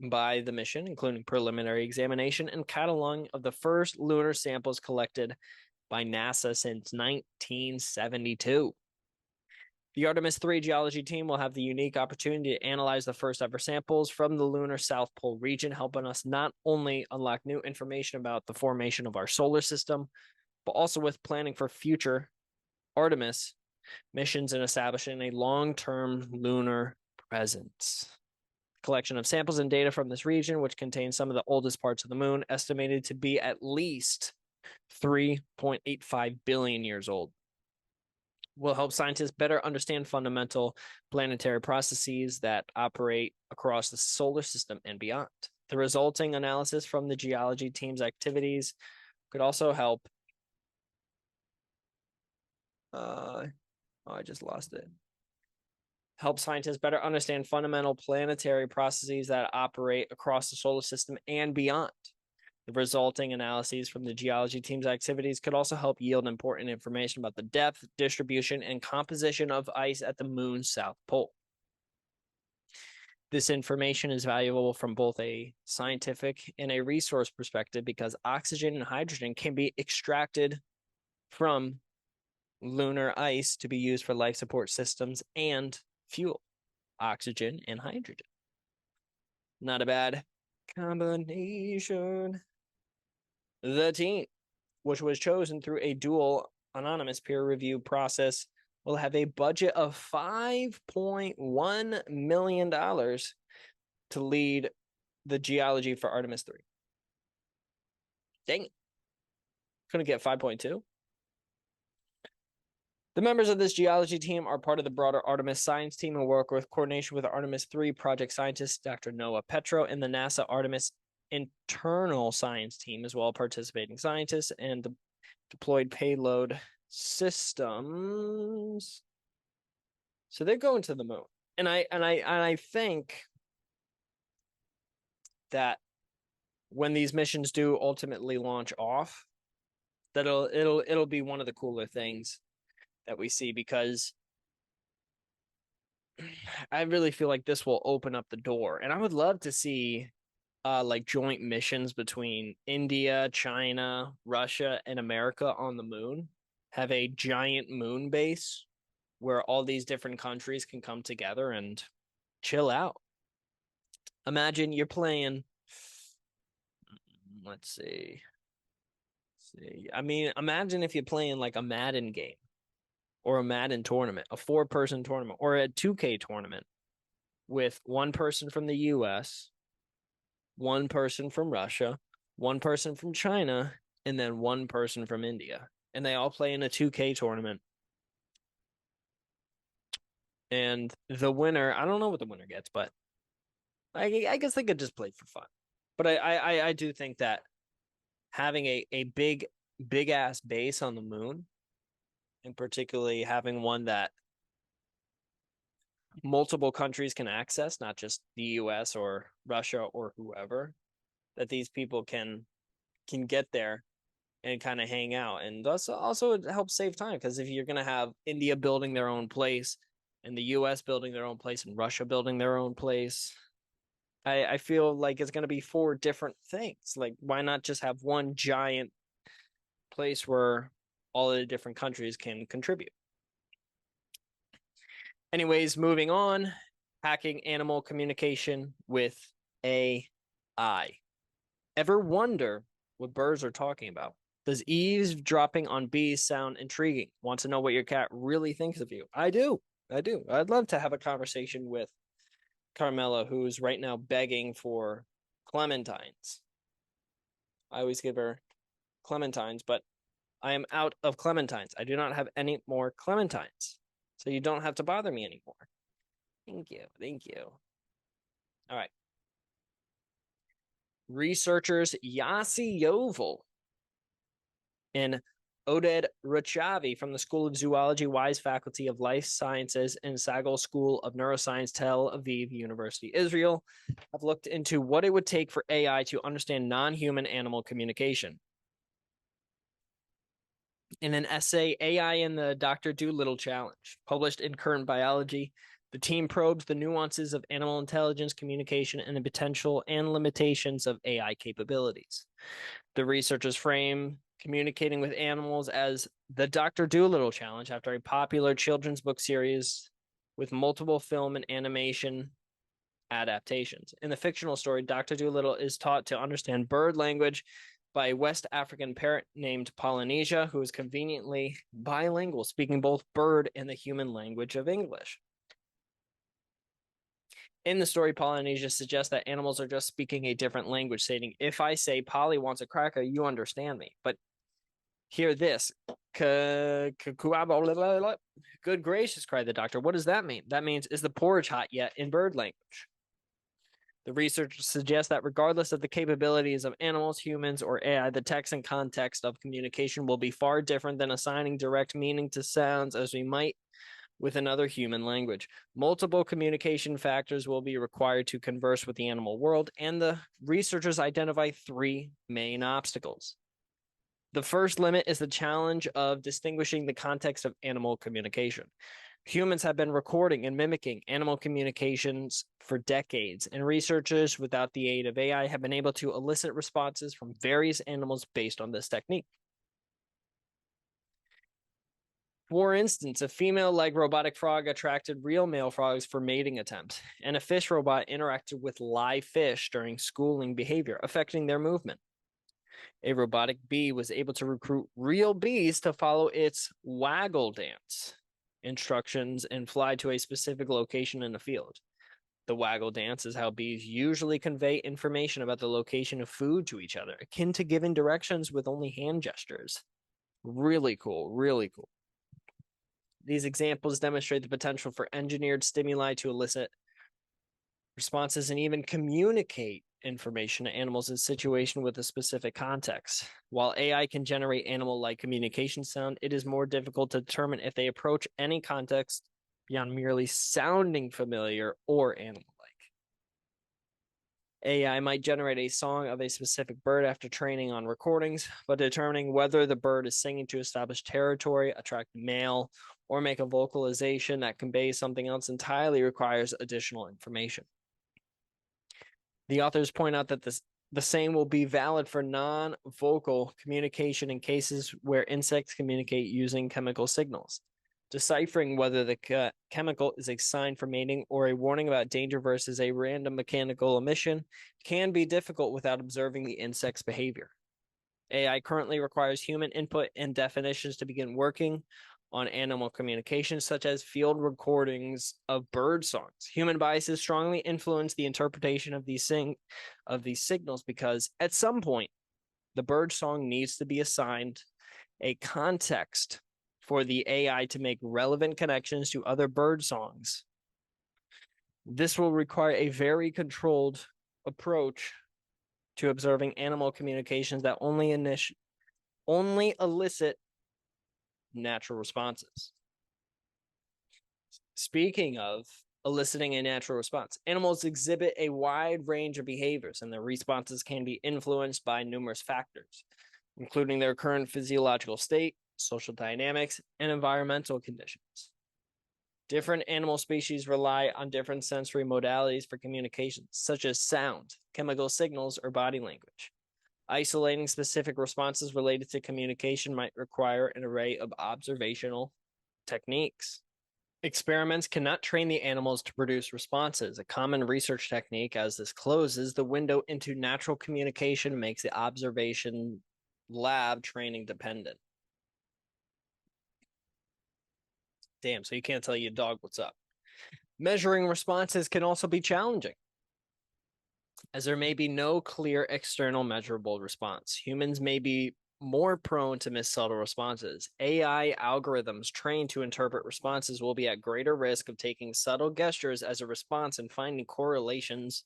by the mission, including preliminary examination and cataloging of the first lunar samples collected by NASA since 1972. The Artemis 3 geology team will have the unique opportunity to analyze the first ever samples from the lunar South Pole region, helping us not only unlock new information about the formation of our solar system, but also with planning for future Artemis missions and establishing a long-term lunar presence. Collection of samples and data from this region, which contains some of the oldest parts of the moon, estimated to be at least 3.85 billion years old, will help scientists better understand fundamental planetary processes that operate across the solar system and beyond. The resulting analysis from the geology team's activities could also help. I just lost it. Help scientists better understand fundamental planetary processes that operate across the solar system and beyond. The resulting analyses from the geology team's activities could also help yield important information about the depth, distribution, and composition of ice at the moon's South Pole. This information is valuable from both a scientific and a resource perspective because oxygen and hydrogen can be extracted from lunar ice to be used for life support systems and fuel, oxygen and hydrogen. Not a bad combination. The team which was chosen through a dual anonymous peer review process, will have a budget of $5.1 million to lead the geology for Artemis 3. Dang it. Couldn't get 5.2. The members of this geology team are part of the broader Artemis science team and work with coordination with Artemis 3 project scientist Dr. Noah Petro and the NASA Artemis internal science team, as well as participating scientists and the deployed payload systems. So they're going to the moon. And I think that when these missions do ultimately launch off, that it'll be one of the cooler things that we see, because I really feel like this will open up the door. And I would love to see like joint missions between India, China, Russia, and America on the moon. Have a giant moon base where all these different countries can come together and chill out. Imagine you're playing, let's see. I mean, imagine if you're playing like a Madden game or a Madden tournament, a 4-person tournament, or a 2K tournament with one person from the US, one person from Russia, one person from China, and then one person from India. And they all play in a 2K tournament. And the winner, I don't know what the winner gets, but I guess they could just play for fun. But I do think that having a big ass base on the moon, and particularly having one that multiple countries can access, not just the US or Russia or whoever, that these people can get there and kind of hang out. And also it helps save time, because if you're going to have India building their own place and the US building their own place and Russia building their own place, I feel like it's going to be 4 different things. Like, why not just have one giant place where all of the different countries can contribute? Anyways, moving on, hacking animal communication with AI. Ever wonder what birds are talking about? Does eavesdropping on bees sound intriguing? Want to know what your cat really thinks of you? I do. I'd love to have a conversation with Carmela, who's right now begging for clementines. I always give her clementines, but I am out of clementines. I do not have any more clementines. So you don't have to bother me anymore. Thank you. All right. Researchers Yassi Yovel and Oded Rachavi from the School of Zoology, Wise Faculty of Life Sciences, and Sagol School of Neuroscience, Tel Aviv University, Israel, have looked into what it would take for AI to understand non-human animal communication. In an essay, AI and the Dr. Dolittle Challenge, published in Current Biology, the team probes the nuances of animal intelligence, communication, and the potential and limitations of AI capabilities. The researchers frame communicating with animals as the Dr. Dolittle Challenge after a popular children's book series with multiple film and animation adaptations. In the fictional story, Dr. Dolittle is taught to understand bird language by a West African parrot named Polynesia, who is conveniently bilingual, speaking both bird and the human language of English. In the story, Polynesia suggests that animals are just speaking a different language, stating, if I say Polly wants a cracker, you understand me. But hear this. Good gracious, cried the doctor. What does that mean? That means, is the porridge hot yet in bird language? The research suggests that regardless of the capabilities of animals, humans, or AI, the text and context of communication will be far different than assigning direct meaning to sounds as we might with another human language. Multiple communication factors will be required to converse with the animal world, and the researchers identify 3 main obstacles. The first limit is the challenge of distinguishing the context of animal communication. Humans have been recording and mimicking animal communications for decades, and researchers, without the aid of AI, have been able to elicit responses from various animals based on this technique. For instance, a female-like robotic frog attracted real male frogs for mating attempts, and a fish robot interacted with live fish during schooling behavior, affecting their movement. A robotic bee was able to recruit real bees to follow its waggle dance instructions and fly to a specific location in the field. The waggle dance is how bees usually convey information about the location of food to each other, akin to giving directions with only hand gestures. Really cool, really cool. These examples demonstrate the potential for engineered stimuli to elicit responses and even communicate information to animals in situation with a specific context. While AI can generate animal-like communication sound, it is more difficult to determine if they approach any context beyond merely sounding familiar or animal-like. AI might generate a song of a specific bird after training on recordings, but determining whether the bird is singing to establish territory, attract male, or make a vocalization that conveys something else entirely requires additional information. The authors point out that the same will be valid for non-vocal communication in cases where insects communicate using chemical signals. Deciphering whether the chemical is a sign for mating or a warning about danger versus a random mechanical emission can be difficult without observing the insect's behavior. AI currently requires human input and definitions to begin working on animal communication, such as field recordings of bird songs. Human biases strongly influence the interpretation of these signals because at some point, the bird song needs to be assigned a context for the AI to make relevant connections to other bird songs. This will require a very controlled approach to observing animal communications that only elicit natural responses. Speaking of eliciting a natural response, animals exhibit a wide range of behaviors, and their responses can be influenced by numerous factors, including their current physiological state, social dynamics, and environmental conditions. Different animal species rely on different sensory modalities for communication, such as sound, chemical signals, or body language. Isolating specific responses related to communication might require an array of observational techniques. Experiments cannot train the animals to produce responses. A common research technique, as this closes the window into natural communication, makes the observation lab training dependent. Damn, so you can't tell your dog what's up. Measuring responses can also be challenging, as there may be no clear external measurable response. Humans may be more prone to miss subtle responses. AI algorithms trained to interpret responses will be at greater risk of taking subtle gestures as a response and finding correlations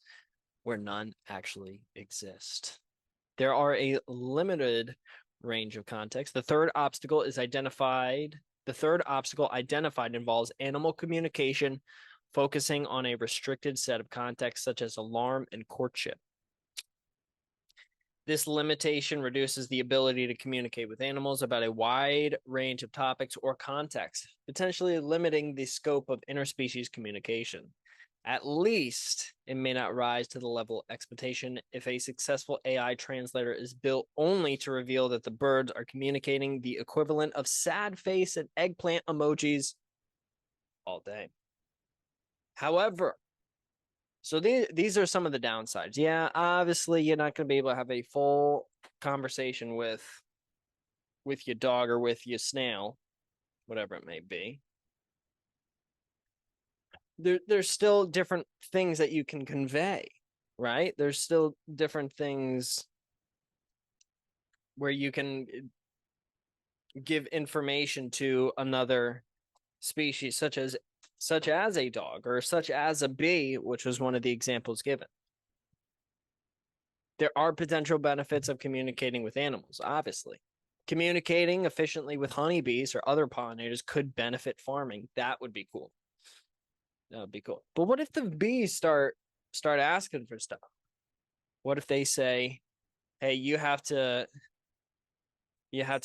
where none actually exist. There are a limited range of contexts. The third obstacle identified involves animal communication, focusing on a restricted set of contexts such as alarm and courtship. This limitation reduces the ability to communicate with animals about a wide range of topics or contexts, potentially limiting the scope of interspecies communication. At least it may not rise to the level of expectation if a successful AI translator is built only to reveal that the birds are communicating the equivalent of sad face and eggplant emojis all day. However, so these are some of the downsides. Yeah, obviously you're not going to be able to have a full conversation with your dog or with your snail, whatever it may be. There's still different things that you can convey, right? There's still different things where you can give information to another species, such as a dog or such as a bee, which was one of the examples given. There are potential benefits of communicating with animals, obviously. Communicating efficiently with honeybees or other pollinators could benefit farming. That would be cool. That would be cool. But what if the bees start asking for stuff? What if they say, "Hey, you have to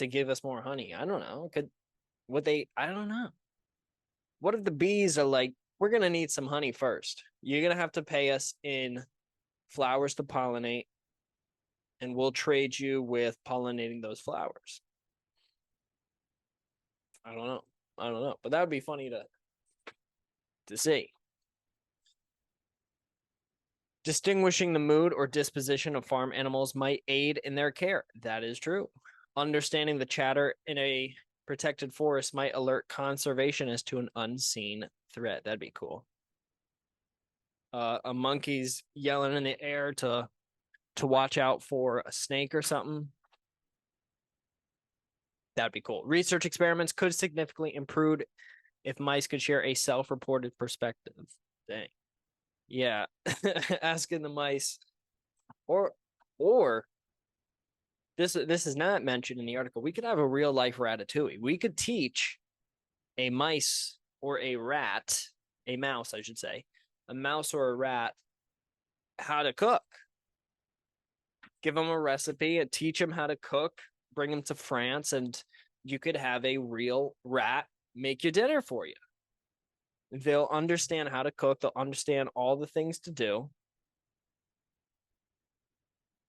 give us more honey"? I don't know. I don't know. What if the bees are like, "We're going to need some honey first. You're going to have to pay us in flowers to pollinate, and we'll trade you with pollinating those flowers." I don't know. But that would be funny to see. Distinguishing the mood or disposition of farm animals might aid in their care. That is true. Understanding the chatter in a protected forest might alert conservationists to an unseen threat. That'd be cool. A monkey's yelling in the air to watch out for a snake or something. That'd be cool. Research experiments could significantly improve if mice could share a self-reported perspective. Dang. Yeah. Asking the mice. Or this is not mentioned in the article. We could have a real life ratatouille. We could teach a mice or a rat, a mouse, I should say, a mouse or a rat how to cook. Give them a recipe and teach them how to cook, bring them to France, and you could have a real rat make your dinner for you. They'll understand how to cook. They'll understand all the things to do.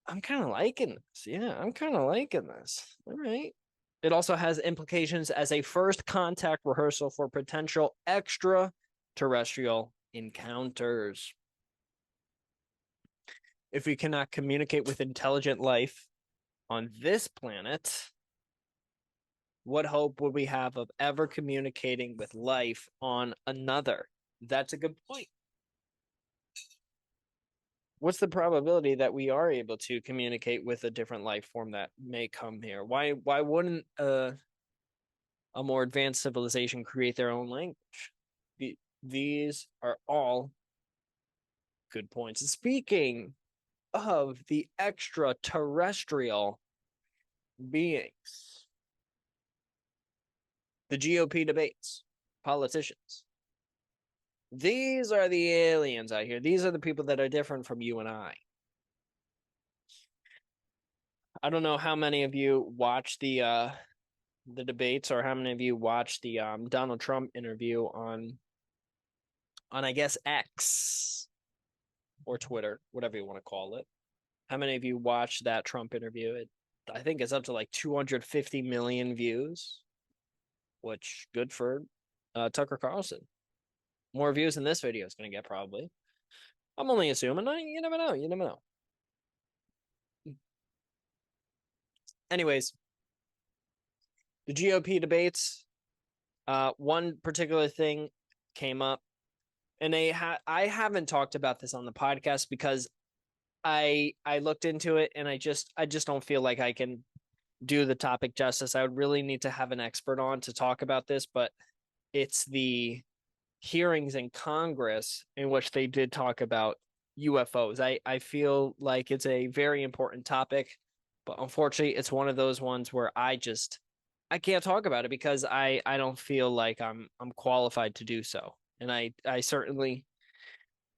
I'm kind of liking this. Yeah, I'm kind of liking this. All right. It also has implications as a first contact rehearsal for potential extraterrestrial encounters. If we cannot communicate with intelligent life on this planet, what hope would we have of ever communicating with life on another? That's a good point. What's the probability that we are able to communicate with a different life form that may come here? Why wouldn't a more advanced civilization create their own language? These are all good points. Speaking of the extraterrestrial beings, the GOP debates, politicians. These are the aliens out here. These are the people that are different from you and I. I don't know how many of you watched the debates or how many of you watched the Donald Trump interview on I guess X or Twitter, whatever you want to call it. How many of you watched that Trump interview? I think it's up to like 250 million views, which good for Tucker Carlson. More views than this video is going to get, probably. I'm only assuming. You never know. You never know. Anyways, the GOP debates, one particular thing came up, and I haven't talked about this on the podcast because I looked into it and I just don't feel like I can do the topic justice. I would really need to have an expert on to talk about this, but it's the hearings in Congress in which they did talk about UFOs. I feel like it's a very important topic, but unfortunately it's one of those ones where I can't talk about it because I don't feel like I'm qualified to do so. And I certainly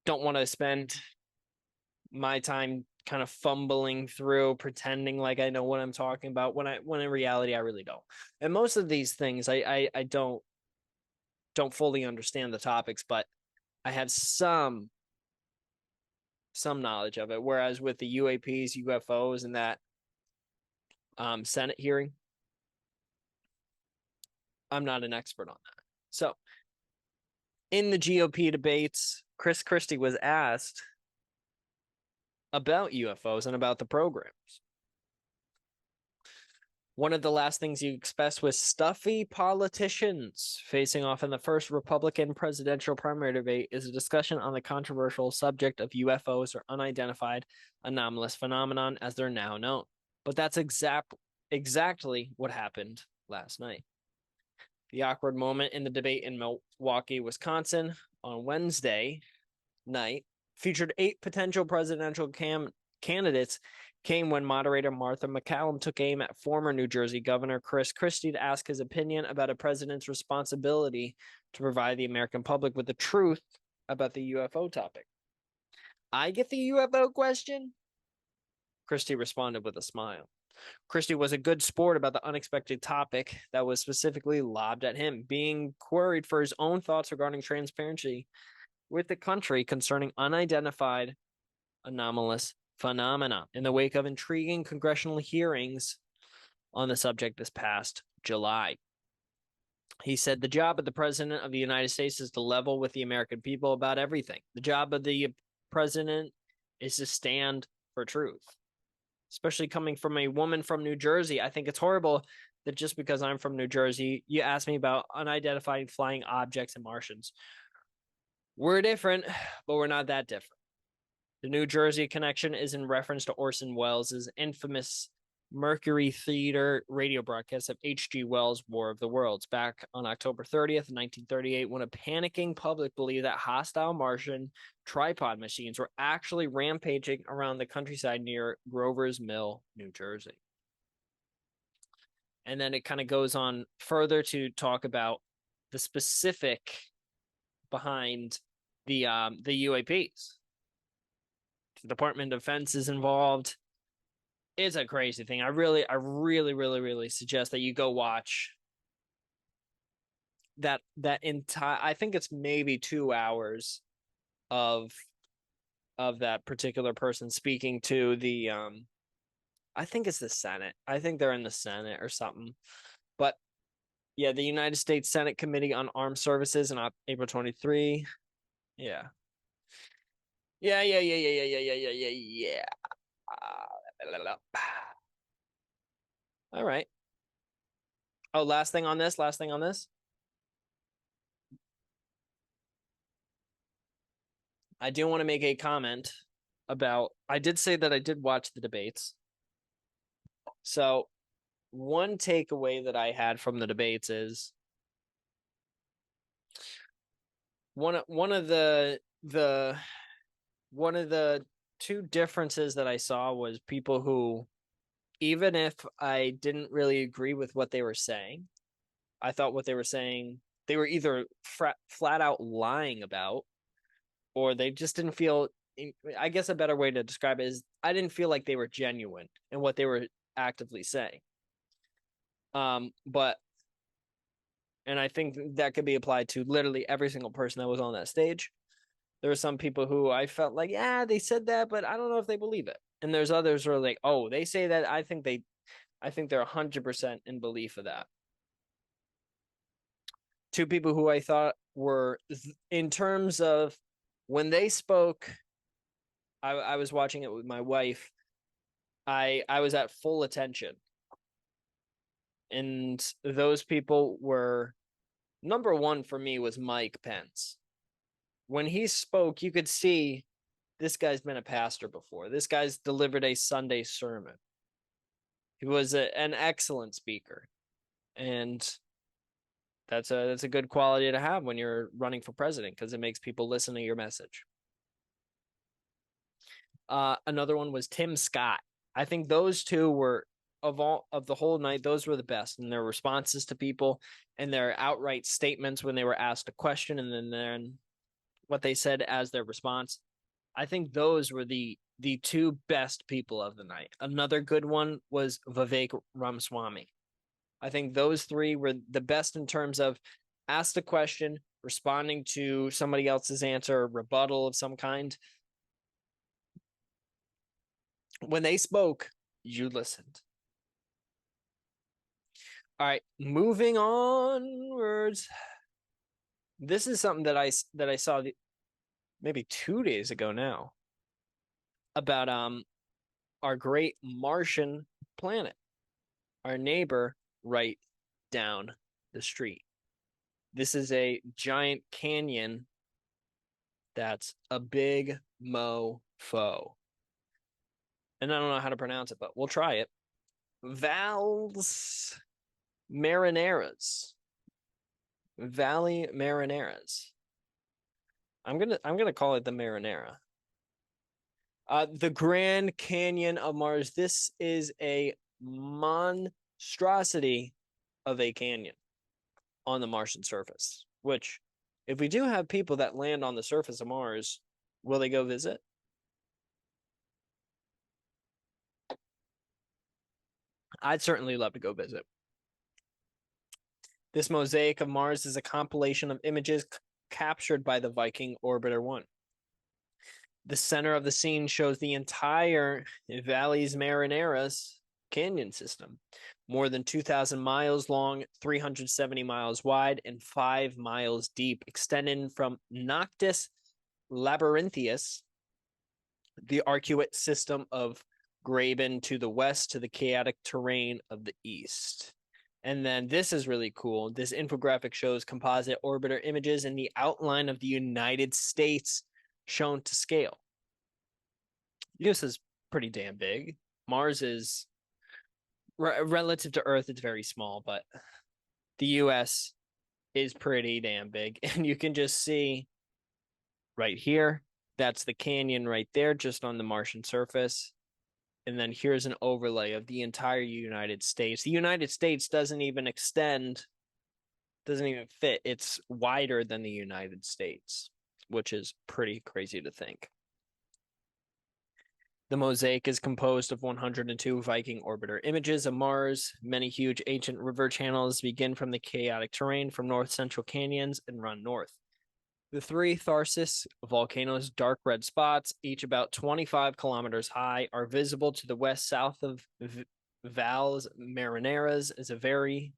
don't want to spend my time kind of fumbling through pretending like I know what I'm talking about when in reality I really don't. And most of these things I don't fully understand the topics, but I have some knowledge of it. Whereas with the UAPs, UFOs, and that Senate hearing, I'm not an expert on that. So in the GOP debates, Chris Christie was asked about UFOs and about the programs. One of the last things you expect was stuffy politicians facing off in the first Republican presidential primary debate is a discussion on the controversial subject of UFOs, or unidentified anomalous phenomenon as they're now known. But that's exactly what happened last night. The awkward moment in the debate in Milwaukee, Wisconsin on Wednesday night featured 8 potential presidential candidates came when moderator Martha McCallum took aim at former New Jersey Governor Chris Christie to ask his opinion about a president's responsibility to provide the American public with the truth about the UFO topic. I get the UFO question? Christie responded with a smile. Christie was a good sport about the unexpected topic that was specifically lobbed at him, being queried for his own thoughts regarding transparency with the country concerning unidentified anomalous phenomena in the wake of intriguing congressional hearings on the subject this past July. He said the job of the President of the United States is to level with the American people about everything. The job of the President is to stand for truth, especially coming from a woman from New Jersey. I think it's horrible that just because I'm from New Jersey, you ask me about unidentified flying objects and Martians. We're different, but we're not that different. The New Jersey connection is in reference to Orson Welles' infamous Mercury Theater radio broadcast of H.G. Wells' War of the Worlds back on October 30th, 1938, when a panicking public believed that hostile Martian tripod machines were actually rampaging around the countryside near Grover's Mill, New Jersey. And then it kind of goes on further to talk about the specific behind the UAPs. The Department of Defense is involved. It's a crazy thing. I really suggest that you go watch that entire. I think it's maybe 2 hours of that particular person speaking to the I think it's the Senate. I think they're in the Senate or something. But yeah, the United States Senate Committee on Armed Services on April 23. Yeah. Yeah. All right. Oh, last thing on this. I do want to make a comment about, I did say that I did watch the debates. So one takeaway that I had from the debates is one of the two differences that I saw was people who, even if I didn't really agree with what they were saying, I thought what they were saying, they were either flat out lying about, or they just didn't feel, I guess a better way to describe it is I didn't feel like they were genuine in what they were actively saying. But, and I think that could be applied to literally every single person that was on that stage. There were some people who I felt like, yeah, they said that, but I don't know if they believe it. And there's others who are like, oh, they say that. I think they're 100% in belief of that. Two people who I thought were, in terms of when they spoke, I was watching it with my wife. I was at full attention. And those people were, number one for me was Mike Pence. When he spoke, you could see this guy's been a pastor before. This guy's delivered a Sunday sermon. He was an excellent speaker. And that's a good quality to have when you're running for president, because it makes people listen to your message. Another one was Tim Scott. I think those two were, of the whole night, those were the best in their responses to people and their outright statements when they were asked a question, and then what they said as their response. I think those were the two best people of the night. Another good one was Vivek Ramaswamy. I think those three were the best in terms of asked a question, responding to somebody else's answer, a rebuttal of some kind. When they spoke, you listened. All right, moving onwards. This is something that I saw maybe 2 days ago now about our great Martian planet, our neighbor right down the street. This is a giant canyon that's a big mofo. And I don't know how to pronounce it, but we'll try it. Valles Marineras. Valley Marineras. I'm gonna call it the Marinera. The Grand Canyon of Mars. This is a monstrosity of a canyon on the Martian surface, which, if we do have people that land on the surface of Mars, will they go visit? I'd certainly love to go visit. This mosaic of Mars is a compilation of images captured by the Viking Orbiter 1. The center of the scene shows the entire Valles Marineras canyon system, more than 2,000 miles long, 370 miles wide, and 5 miles deep, extending from Noctis Labyrinthius the arcuate system of Graben to the west to the chaotic terrain of the east. And then this is really cool. This infographic shows composite orbiter images in the outline of the United States shown to scale. This is pretty damn big. Mars is relative to Earth, it's very small, but the US is pretty damn big. And you can just see right here, that's the canyon right there, just on the Martian surface. And then here's an overlay of the entire United States. The United States doesn't even extend, doesn't even fit. It's wider than the United States, which is pretty crazy to think. The mosaic is composed of 102 Viking orbiter images of Mars. Many huge ancient river channels begin from the chaotic terrain from north-central canyons and run north. The three Tharsis volcanoes, dark red spots, each about 25 kilometers high, are visible to the west. South of Valles Marineras is a very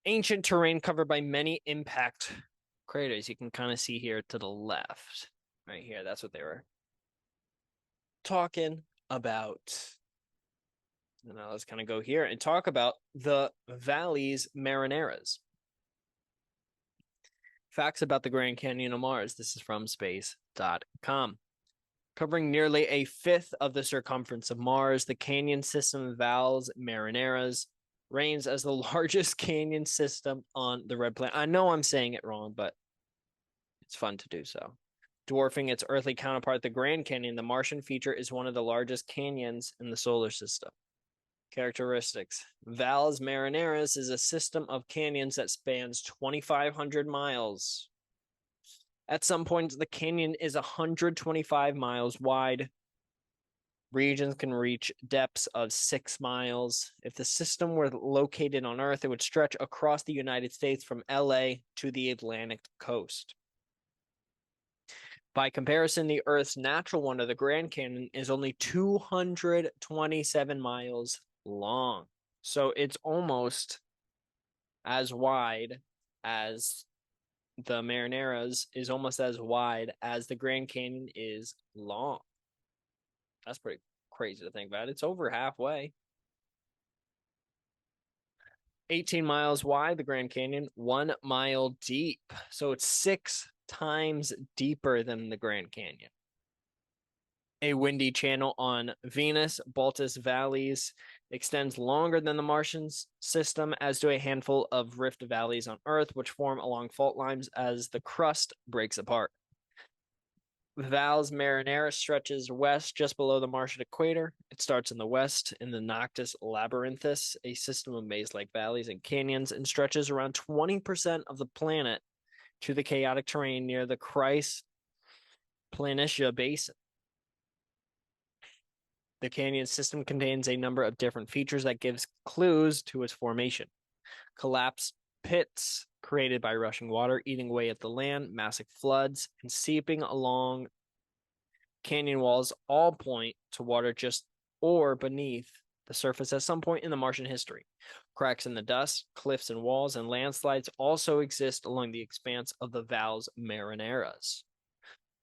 ancient terrain covered by many impact craters. You can kind of see here to the left. Right here, that's what they were talking about. And now let's kind of go here and talk about the Valles Marineras. Facts about the Grand Canyon of Mars. This is from space.com. Covering nearly a fifth of the circumference of Mars, the canyon system of Valles Marineras reigns as the largest canyon system on the red planet. I know I'm saying it wrong, but it's fun to do so. Dwarfing its earthly counterpart, the Grand Canyon, the Martian feature is one of the largest canyons in the solar system. Characteristics. Valles Marineras is a system of canyons that spans 2,500 miles. At some points, the canyon is 125 miles wide. Regions can reach depths of 6 miles. If the system were located on Earth, it would stretch across the United States from LA to the Atlantic coast. By comparison, the Earth's natural wonder, the Grand Canyon, is only 227 miles long. So it's almost as wide as the Marineras is almost as wide as the Grand Canyon is long. That's pretty crazy to think about. It's over halfway. 18 miles wide, the Grand Canyon, 1 mile deep. So it's 6 times deeper than the Grand Canyon. A windy channel on Venus, Baltus Valleys, extends longer than the Martian system, as do a handful of rift valleys on Earth, which form along fault lines as the crust breaks apart. Valles Marineris stretches west just below the Martian equator. It starts in the west in the Noctis Labyrinthus, a system of maze-like valleys and canyons, and stretches around 20% of the planet to the chaotic terrain near the Chryse Planitia Basin. The canyon system contains a number of different features that gives clues to its formation. Collapsed pits created by rushing water eating away at the land, massive floods, and seeping along canyon walls all point to water just or beneath the surface at some point in the Martian history. Cracks in the dust, cliffs and walls, and landslides also exist along the expanse of the Valles Marineras.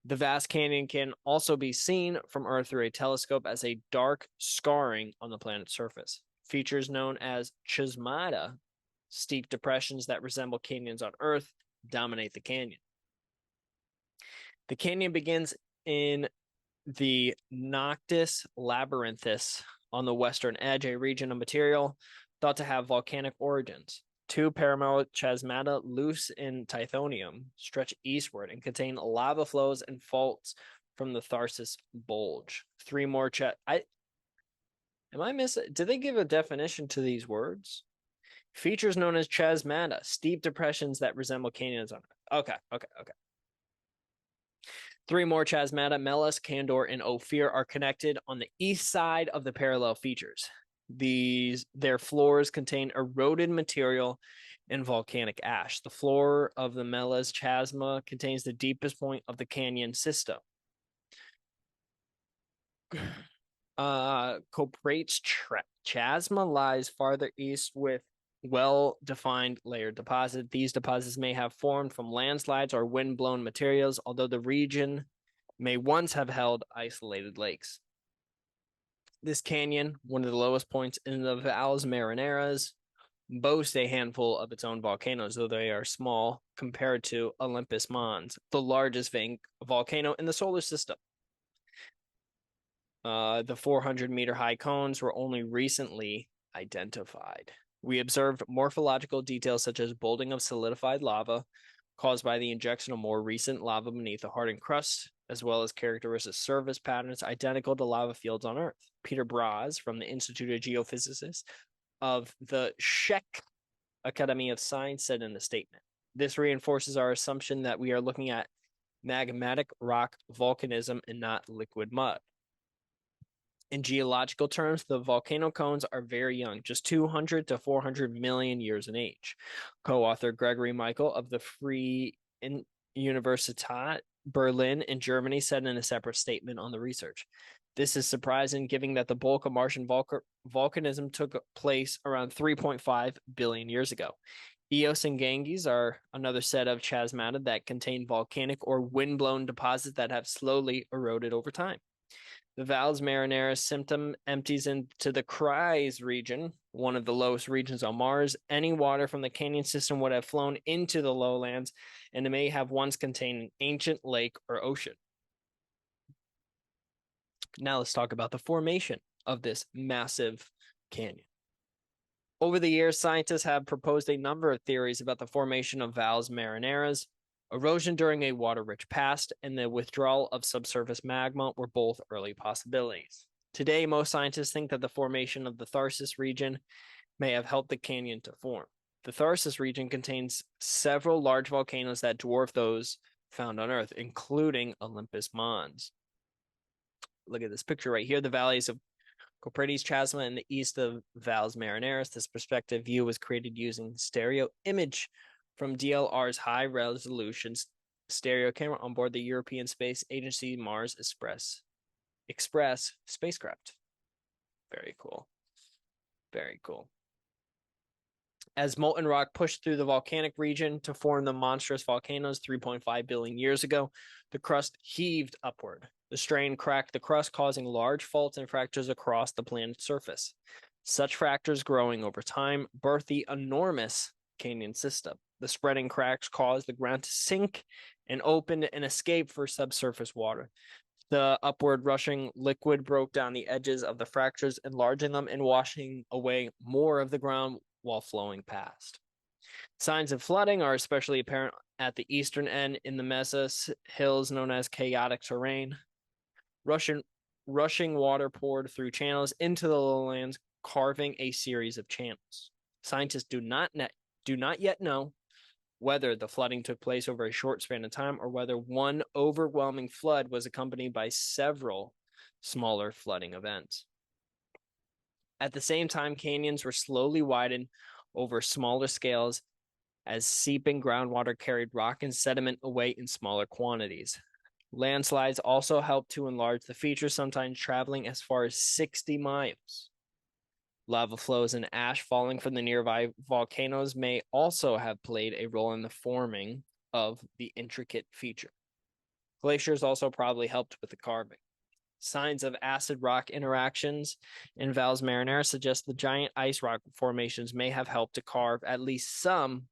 The vast canyon can also be seen from Earth through a telescope as a dark scarring on the planet's surface. Features known as chasmata, steep depressions that resemble canyons on Earth, dominate the canyon. The canyon begins in the Noctis Labyrinthus on the western edge, a region of material thought to have volcanic origins. 2 parallel chasmata, loose in Tithonium, stretch eastward and contain lava flows and faults from the Tharsis Bulge. 3 more am I missing? Did they give a definition to these words? Features known as chasmata, steep depressions that resemble canyons on Earth. Okay. 3 more chasmata, Melas, Candor, and Ophir, are connected on the east side of the parallel features. Their floors contain eroded material and volcanic ash. The floor of the Melas Chasma contains the deepest point of the canyon system. Coprates Chasma lies farther east with well-defined layered deposit. These deposits may have formed from landslides or wind-blown materials, although the region may once have held isolated lakes. This canyon, one of the lowest points in the Valles Marineras, boasts a handful of its own volcanoes, though they are small compared to Olympus Mons, the largest volcano in the solar system. The 400-meter high cones were only recently identified. We observed morphological details such as bolting of solidified lava caused by the injection of more recent lava beneath a hardened crust, as well as characteristic surface patterns identical to lava fields on Earth. Peter Braz from the Institute of Geophysicists of the Czech Academy of Science said in a statement, "This reinforces our assumption that we are looking at magmatic rock volcanism and not liquid mud." In geological terms, the volcano cones are very young, just 200 to 400 million years in age. Co-author Gregory Michael of the Free Universität Berlin in Germany said in a separate statement on the research, "This is surprising given that the bulk of Martian volcanism took place around 3.5 billion years ago. Eos and Ganges are another set of chasmata that contain volcanic or wind-blown deposits that have slowly eroded over time. The Valles Marineris symptom empties into the Cries region, one of the lowest regions on Mars. Any water from the canyon system would have flown into the lowlands, and it may have once contained an ancient lake or ocean." Now let's talk about the formation of this massive canyon. Over the years, scientists have proposed a number of theories about the formation of Valles Marineras. Erosion during a water-rich past and the withdrawal of subsurface magma were both early possibilities. Today, most scientists think that the formation of the Tharsis region may have helped the canyon to form. The Tharsis region contains several large volcanoes that dwarf those found on Earth, including Olympus Mons. Look at this picture right here. The valleys of Coprides Chasma in the east of Valles Marineris. This perspective view was created using stereo image from DLR's high-resolution stereo camera on board the European Space Agency Mars Express spacecraft. Very cool. Very cool. As molten rock pushed through the volcanic region to form the monstrous volcanoes 3.5 billion years ago, the crust heaved upward. The strain cracked the crust, causing large faults and fractures across the planet's surface. Such fractures growing over time birthed the enormous canyon system. The spreading cracks caused the ground to sink and opened an escape for subsurface water. The upward rushing liquid broke down the edges of the fractures, enlarging them and washing away more of the ground while flowing past. Signs of flooding are especially apparent at the eastern end in the Mesas hills known as chaotic terrain. Rushing water poured through channels into the lowlands, carving a series of channels. Scientists do not yet know whether the flooding took place over a short span of time or whether one overwhelming flood was accompanied by several smaller flooding events. At the same time, canyons were slowly widened over smaller scales as seeping groundwater carried rock and sediment away in smaller quantities. Landslides also helped to enlarge the features, sometimes traveling as far as 60 miles. Lava flows and ash falling from the nearby volcanoes may also have played a role in the forming of the intricate feature. Glaciers also probably helped with the carving. Signs of acid rock interactions in Valles Marineris suggest the giant ice rock formations may have helped to carve at least some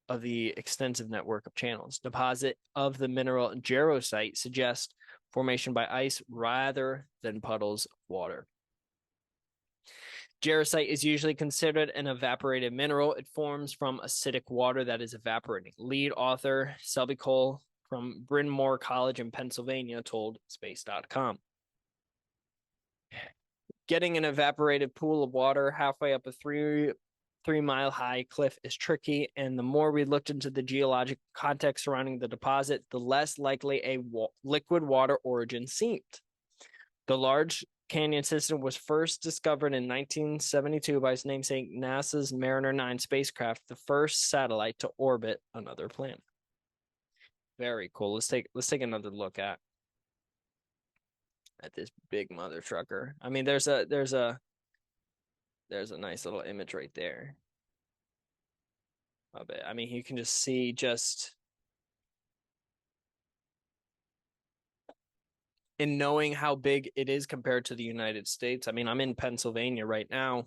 of the extensive network of channels. Deposit of the mineral jarosite suggests formation by ice rather than puddles of water. Jarosite is usually considered an evaporated mineral. It forms from acidic water that is evaporating. Lead author Selby Cole from Bryn Mawr College in Pennsylvania told Space.com. Getting an evaporated pool of water halfway up a 3-mile high cliff is tricky, and the more we looked into the geologic context surrounding the deposit, the less likely a liquid water origin seemed. The large canyon system was first discovered in 1972 by its namesake NASA's Mariner 9 spacecraft, the first satellite to orbit another planet. Very cool. Let's take another look at this big mother trucker. I mean, there's a nice little image right there of it. I mean, you can just see in knowing how big it is compared to the United States. I mean, I'm in Pennsylvania right now,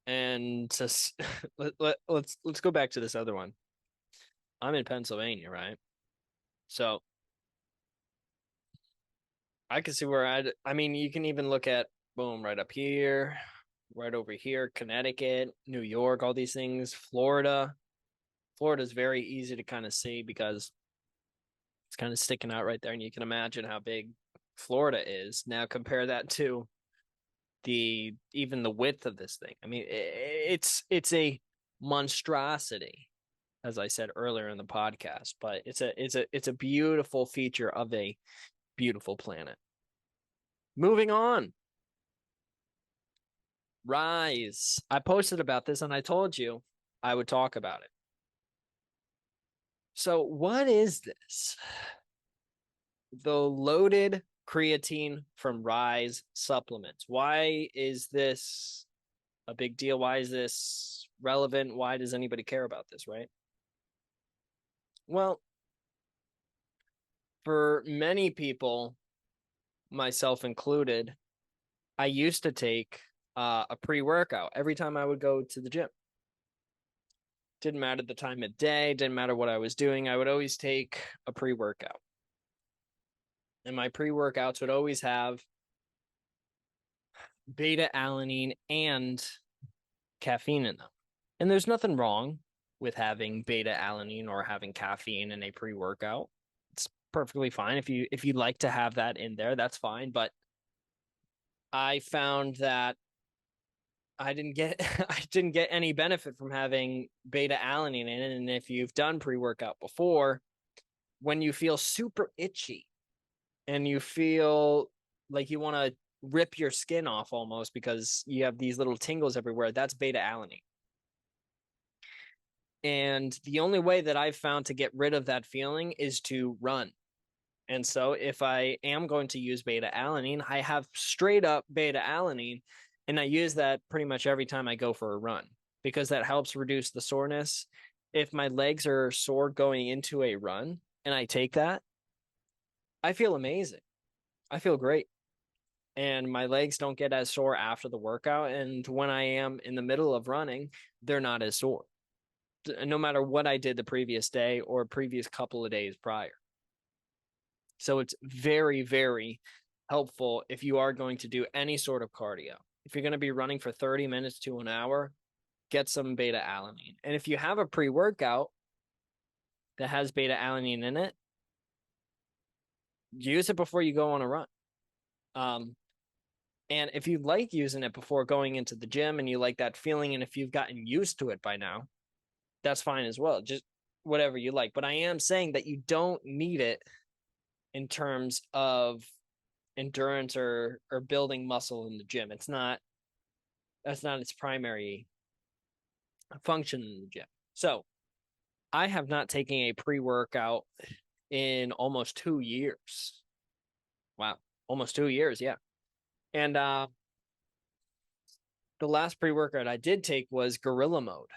and let's go back to this other one. I'm in Pennsylvania, right? So I can see where I mean, you can even look at boom right up here, right over here, Connecticut, New York, all these things, Florida. Florida is very easy to kind of see because it's kind of sticking out right there, and you can imagine how big Florida is. Now compare that to even the width of this thing. I mean, it's a monstrosity, as I said earlier in the podcast, but it's a beautiful feature of a beautiful planet. Moving on. Rise. I posted about this and I told you I would talk about it. So, what is this? The loaded creatine from Rise supplements. Why is this a big deal? Why is this relevant? Why does anybody care about this, right? Well, for many people, myself included, I used to take a pre-workout every time I would go to the gym. Didn't matter the time of day, didn't matter what I was doing. I would always take a pre-workout. And my pre-workouts would always have beta alanine and caffeine in them. And there's nothing wrong with having beta alanine or having caffeine in a pre-workout. It's perfectly fine. If you like to have that in there, that's fine. But I found that I didn't get I didn't get any benefit from having beta alanine in it. And if you've done pre-workout before, when you feel super itchy and you feel like you want to rip your skin off almost because you have these little tingles everywhere, that's beta alanine. And the only way that I've found to get rid of that feeling is to run. And so if I am going to use beta alanine, I have straight up beta alanine, and I use that pretty much every time I go for a run because that helps reduce the soreness. If my legs are sore going into a run and I take that, I feel amazing. I feel great. And my legs don't get as sore after the workout. And when I am in the middle of running, they're not as sore, no matter what I did the previous day or previous couple of days prior. So it's very, very helpful if you are going to do any sort of cardio. If you're going to be running for 30 minutes to an hour, get some beta alanine. And if you have a pre-workout that has beta alanine in it, use it before you go on a run. And if you like using it before going into the gym and you like that feeling, and if you've gotten used to it by now, that's fine as well. Just whatever you like. But I am saying that you don't need it in terms of endurance or building muscle in the gym. That's not its primary function in the gym. So I have not taken a pre-workout in almost 2 years. Wow, almost 2 years, yeah. And the last pre-workout I did take was Gorilla Mode.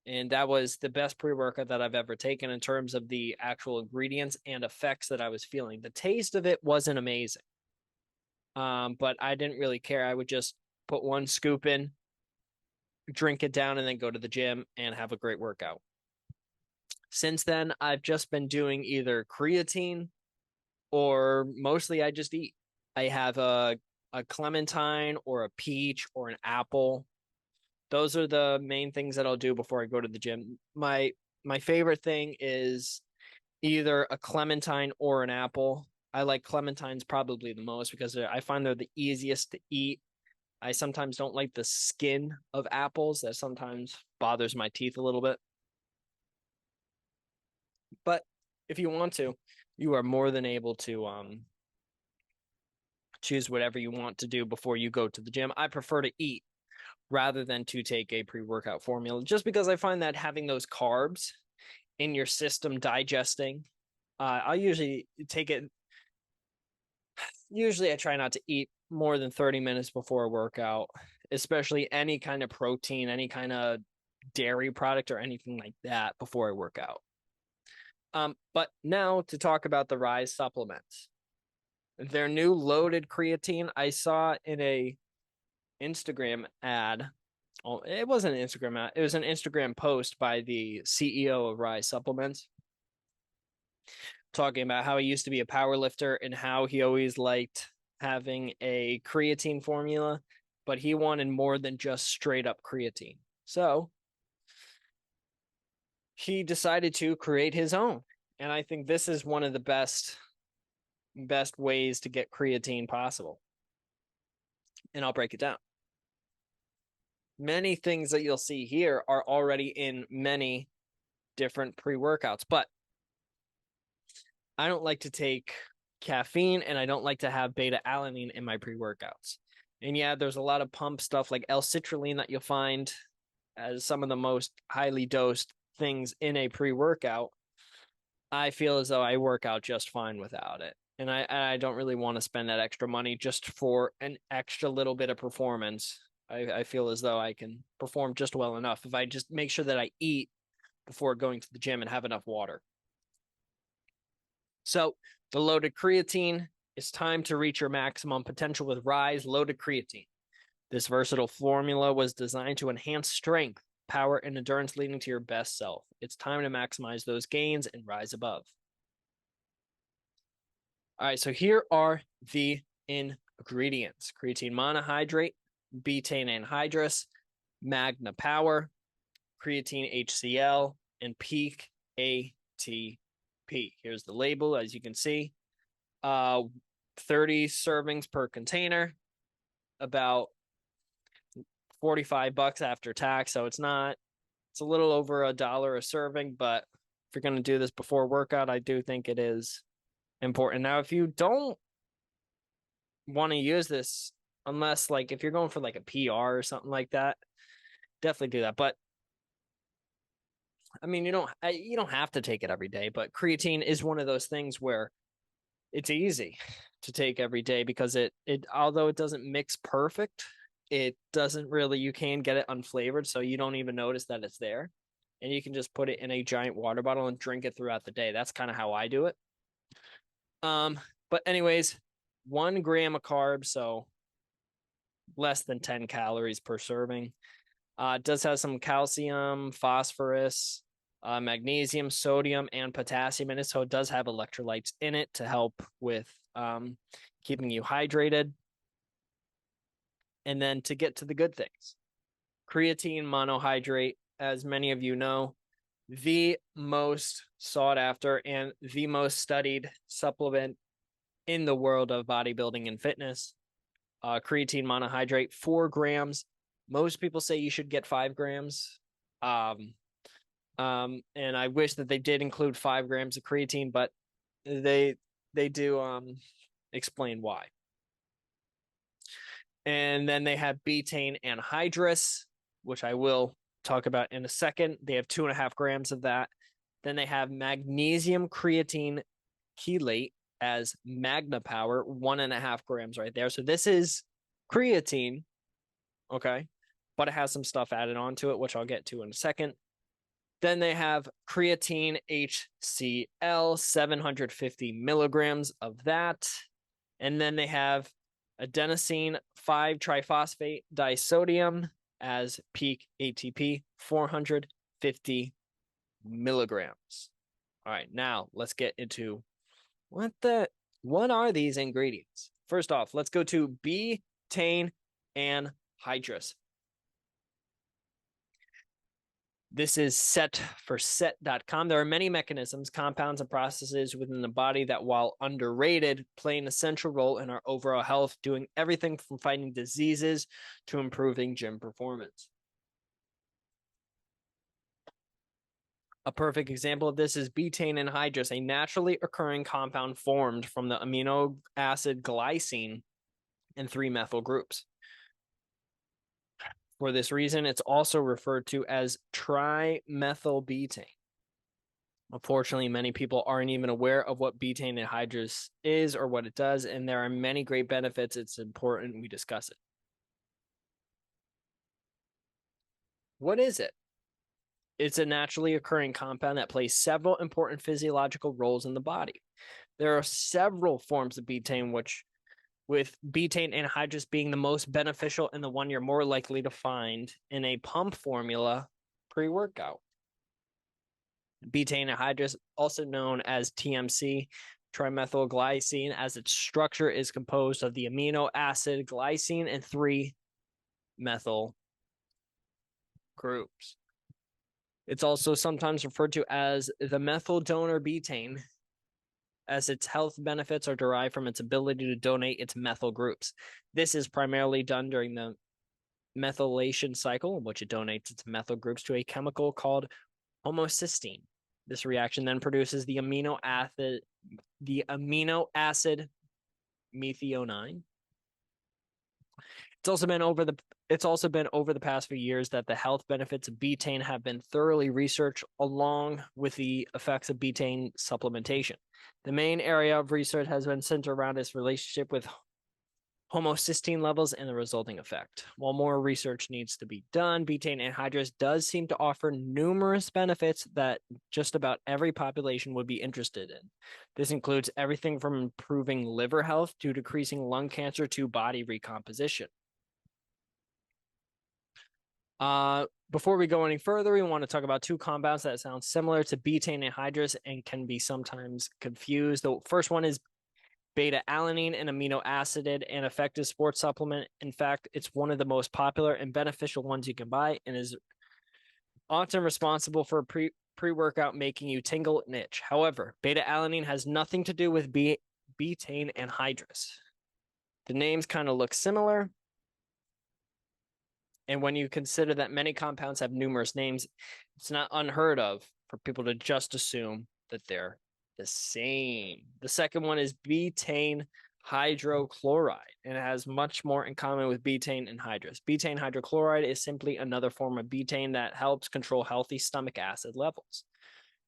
And that was the best pre-workout that I've ever taken in terms of the actual ingredients and effects that I was feeling. The taste of it wasn't amazing. But I didn't really care. I would just put one scoop in, drink it down, and then go to the gym and have a great workout. Since then, I've just been doing either creatine or mostly I just eat. I have a clementine or a peach or an apple. Those are the main things that I'll do before I go to the gym. My favorite thing is either a clementine or an apple. I like clementines probably the most because I find they're the easiest to eat. I sometimes don't like the skin of apples. That sometimes bothers my teeth a little bit. But if you want to, you are more than able to choose whatever you want to do before you go to the gym. I prefer to eat rather than to take a pre-workout formula, just because I find that having those carbs in your system digesting, I usually take it. Usually I try not to eat more than 30 minutes before a workout, especially any kind of protein, any kind of dairy product or anything like that before I work out. But now to talk about the Rise supplements. their new loaded creatine. I saw in a Instagram ad. Oh, it wasn't an Instagram ad. It was an Instagram post by the CEO of Rise Supplements talking about how he used to be a power lifter and how he always liked having a creatine formula, but he wanted more than just straight up creatine. So he decided to create his own. And I think this is one of the best ways to get creatine possible. And I'll break it down. Many things that you'll see here are already in many different pre-workouts, but I don't like to take caffeine and I don't like to have beta alanine in my pre-workouts. And yeah, there's a lot of pump stuff like L-citrulline that you'll find as some of the most highly dosed things in a pre-workout. I feel as though I work out just fine without it. And I don't really want to spend that extra money just for an extra little bit of performance. I feel as though I can perform just well enough if I just make sure that I eat before going to the gym and have enough water. So the loaded creatine, it's time to reach your maximum potential with Rise Loaded Creatine. This versatile formula was designed to enhance strength, power, and endurance, leading to your best self. It's time to maximize those gains and rise above. All right, so here are the ingredients: creatine monohydrate, betaine anhydrous, Magna Power, creatine HCl, and Peak ATP. Here's the label, as you can see. 30 servings per container, about $45 after tax. So it's a little over $1 a serving, but if you're going to do this before workout, I do think it is important. Now, if you don't want to use this, unless like if you're going for like a PR or something like that, definitely do that. But I mean, you don't have to take it every day, but creatine is one of those things where it's easy to take every day because it although it doesn't mix perfect, it doesn't really, you can get it unflavored, so you don't even notice that it's there. And you can just put it in a giant water bottle and drink it throughout the day. That's kind of how I do it. But anyways, 1 gram of carbs, so less than 10 calories per serving. It does have some calcium, phosphorus, magnesium, sodium, and potassium in it. So it does have electrolytes in it to help with keeping you hydrated. And then to get to the good things, creatine monohydrate, as many of you know, the most sought after and the most studied supplement in the world of bodybuilding and fitness. Creatine monohydrate, 4 grams. Most people say you should get 5 grams. And I wish that they did include 5 grams of creatine, but they do explain why. And then they have betaine anhydrous, which I will talk about in a second. They have 2.5 grams of that. Then they have magnesium creatine chelate as Magna Power, 1.5 grams right there. So this is creatine, okay, but it has some stuff added onto it, which I'll get to in a second. Then they have creatine HCl, 750 milligrams of that. And then they have adenosine 5-triphosphate disodium as peak ATP, 450 milligrams. All right, now let's get into what are these ingredients? First off, let's go to betaine anhydrous. This is set.com. There are many mechanisms, compounds, and processes within the body that, while underrated, play an essential role in our overall health, doing everything from fighting diseases to improving gym performance. A perfect example of this is betaine anhydrous, a naturally occurring compound formed from the amino acid glycine and 3 methyl groups. For this reason, it's also referred to as trimethylbetaine. Unfortunately, many people aren't even aware of what betaine anhydrous is or what it does, and there are many great benefits. It's important we discuss it. What is it? It's a naturally occurring compound that plays several important physiological roles in the body. There are several forms of betaine, with betaine anhydrous being the most beneficial and the one you're more likely to find in a pump formula pre-workout. Betaine anhydrous, also known as TMC, trimethylglycine, as its structure is composed of the amino acid glycine and 3 methyl groups. It's also sometimes referred to as the methyl donor betaine, as its health benefits are derived from its ability to donate its methyl groups. This is primarily done during the methylation cycle, in which it donates its methyl groups to a chemical called homocysteine. This reaction then produces the amino acid methionine. It's also been over the past few years that the health benefits of betaine have been thoroughly researched, along with the effects of betaine supplementation. The main area of research has been centered around its relationship with homocysteine levels and the resulting effect. While more research needs to be done, betaine anhydrous does seem to offer numerous benefits that just about every population would be interested in. This includes everything from improving liver health to decreasing lung cancer to body recomposition. Before we go any further, we want to talk about 2 compounds that sound similar to betaine anhydrous and can be sometimes confused. The first one is beta-alanine, an amino acid and effective sports supplement. In fact, it's one of the most popular and beneficial ones you can buy, and is often responsible for pre-workout making you tingle and itch. However, beta-alanine has nothing to do with betaine anhydrous. The names kind of look similar, and when you consider that many compounds have numerous names, it's not unheard of for people to just assume that they're the same. The second one is betaine hydrochloride, and it has much more in common with betaine anhydrous. Betaine hydrochloride is simply another form of betaine that helps control healthy stomach acid levels.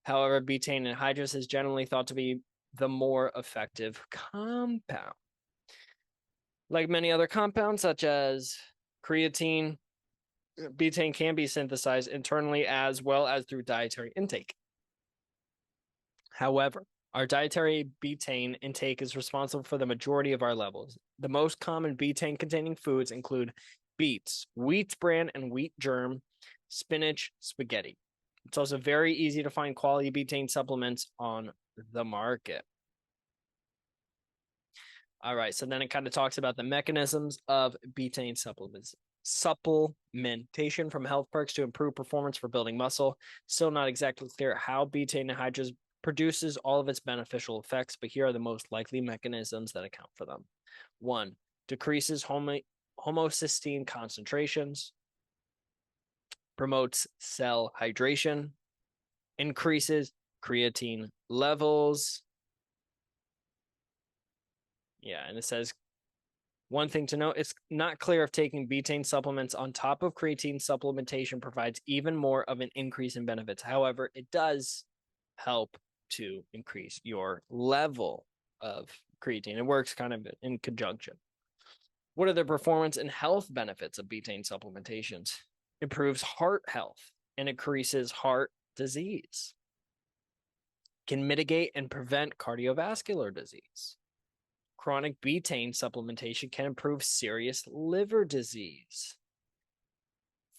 However, betaine anhydrous is generally thought to be the more effective compound. Like many other compounds, such as creatine, betaine can be synthesized internally as well as through dietary intake. However, our dietary betaine intake is responsible for the majority of our levels. The most common betaine-containing foods include beets, wheat bran and wheat germ, spinach, spaghetti. It's also very easy to find quality betaine supplements on the market. All right, so then it kind of talks about the mechanisms of betaine supplementation, from health perks to improve performance for building muscle. Still not exactly clear how betaine anhydrous produces all of its beneficial effects, but here are the most likely mechanisms that account for them. 1, decreases homocysteine concentrations, promotes cell hydration, increases creatine levels. Yeah, and it says, one thing to note, it's not clear if taking betaine supplements on top of creatine supplementation provides even more of an increase in benefits. However, it does help to increase your level of creatine. It works kind of in conjunction. What are the performance and health benefits of betaine supplementations? Improves heart health and increases heart disease. Can mitigate and prevent cardiovascular disease. Chronic betaine supplementation can improve serious liver disease.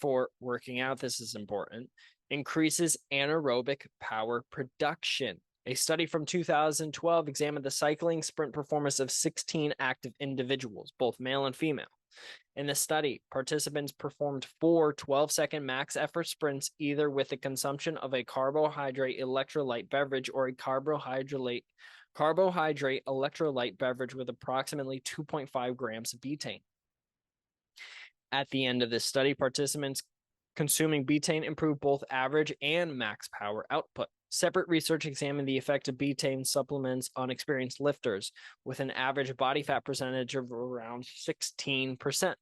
For working out, this is important. Increases anaerobic power production. A study from 2012 examined the cycling sprint performance of 16 active individuals, both male and female. In the study, participants performed 4 12-second max effort sprints, either with the consumption of a carbohydrate electrolyte beverage or a carbohydrate electrolyte beverage with approximately 2.5 grams of betaine. At the end of this study, participants consuming betaine improved both average and max power output. Separate research examined the effect of betaine supplements on experienced lifters, with an average body fat percentage of around 16%.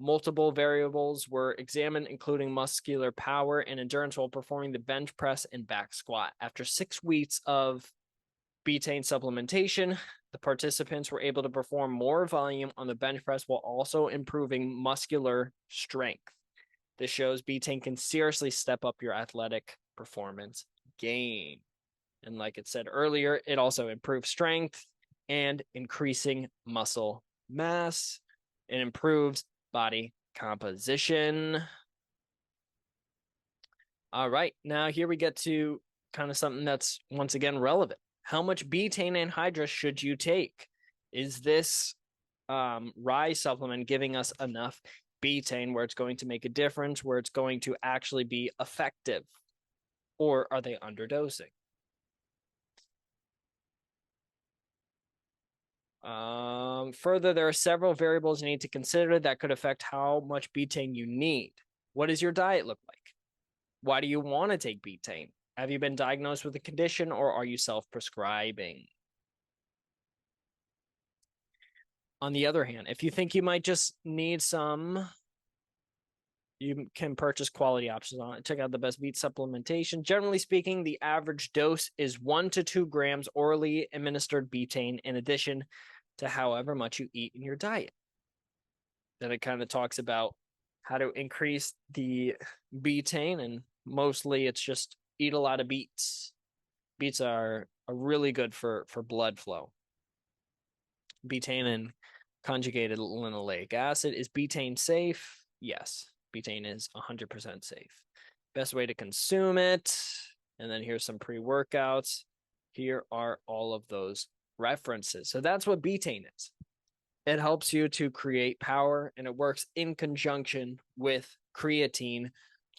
Multiple variables were examined, including muscular power and endurance while performing the bench press and back squat. After 6 weeks of betaine supplementation, the participants were able to perform more volume on the bench press while also improving muscular strength. This shows betaine can seriously step up your athletic performance gain. And like it said earlier, it also improves strength and increasing muscle mass. It improves body composition. All right, now here we get to kind of something that's once again relevant. How much betaine anhydrous should you take? Is this rye supplement giving us enough betaine where it's going to make a difference, where it's going to actually be effective? Or are they underdosing? Further, there are several variables you need to consider that could affect how much betaine you need. What does your diet look like? Why do you want to take betaine? Have you been diagnosed with a condition or are you self-prescribing? On the other hand, if you think you might just need some, you can purchase quality options on it. Check out the best beet supplementation. Generally speaking, the average dose is 1 to 2 grams orally administered betaine in addition to however much you eat in your diet. Then it kind of talks about how to increase the betaine, and mostly it's just eat a lot of beets. Beets are really good for blood flow. Betaine and conjugated linoleic acid. Is betaine safe? Yes, betaine is 100% safe. Best way to consume it. And then here's some pre-workouts. Here are all of those references. So that's what betaine is. It helps you to create power, and it works in conjunction with creatine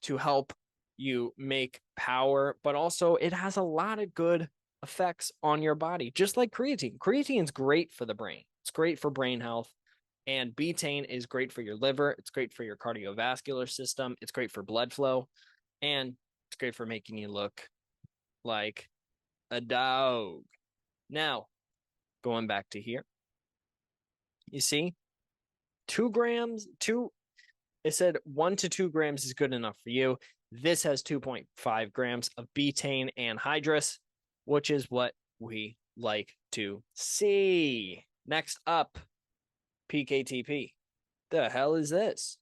to help you make power, but also it has a lot of good effects on your body, just like creatine. Creatine is great for the brain. It's great for brain health, and betaine is great for your liver. It's great for your cardiovascular system. It's great for blood flow, and it's great for making you look like a dog. Now, going back to here, you see, 2 grams, it said 1 to 2 grams is good enough for you. This has 2.5 grams of betaine anhydrous, which is what we like to see. Next up, PKTP. The hell is this?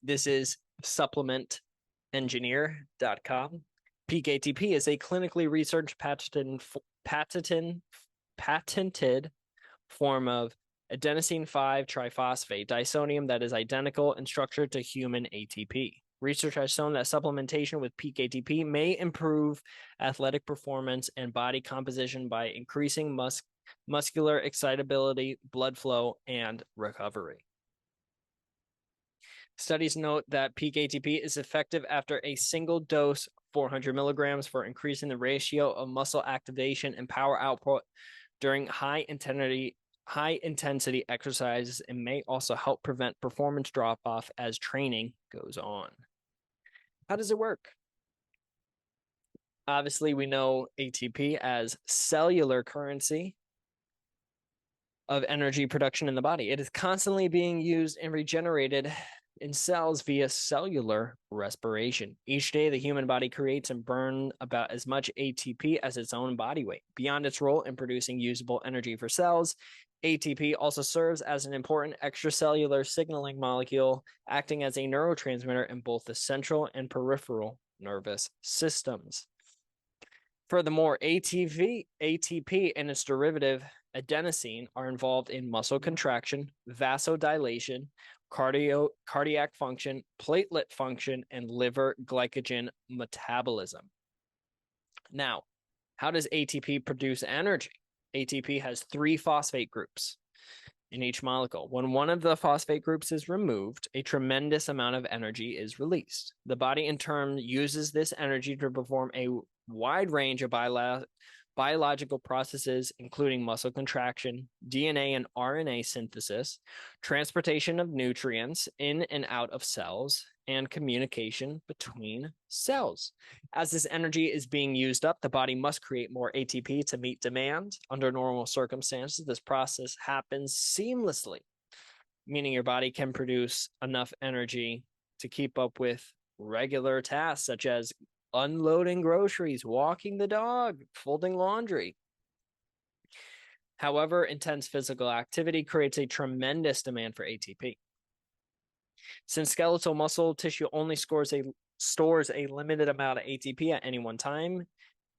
This is supplementengineer.com. PKTP is a clinically researched patented form of adenosine 5-triphosphate disodium that is identical in structure to human ATP. Research has shown that supplementation with PKTP may improve athletic performance and body composition by increasing muscular excitability, blood flow, and recovery. Studies note that PKTP is effective after a single dose, 400 milligrams, for increasing the ratio of muscle activation and power output during high intensity exercises, and may also help prevent performance drop-off as training goes on. How does it work? Obviously, we know ATP as cellular currency of energy production in the body. It is constantly being used and regenerated in cells via cellular respiration. Each day, the human body creates and burns about as much ATP as its own body weight. Beyond its role in producing usable energy for cells, ATP also serves as an important extracellular signaling molecule, acting as a neurotransmitter in both the central and peripheral nervous systems. Furthermore, ATP and its derivative adenosine are involved in muscle contraction, vasodilation, cardiac function, platelet function, and liver glycogen metabolism. Now, how does ATP produce energy? ATP has 3 phosphate groups in each molecule. When one of the phosphate groups is removed, a tremendous amount of energy is released. The body, in turn, uses this energy to perform a wide range of biological processes, including muscle contraction, DNA and RNA synthesis, transportation of nutrients in and out of cells, and communication between cells. As this energy is being used up, the body must create more ATP to meet demand. Under normal circumstances, this process happens seamlessly, meaning your body can produce enough energy to keep up with regular tasks such as unloading groceries, walking the dog, folding laundry. However, intense physical activity creates a tremendous demand for ATP. Since skeletal muscle tissue only stores stores a limited amount of ATP at any one time,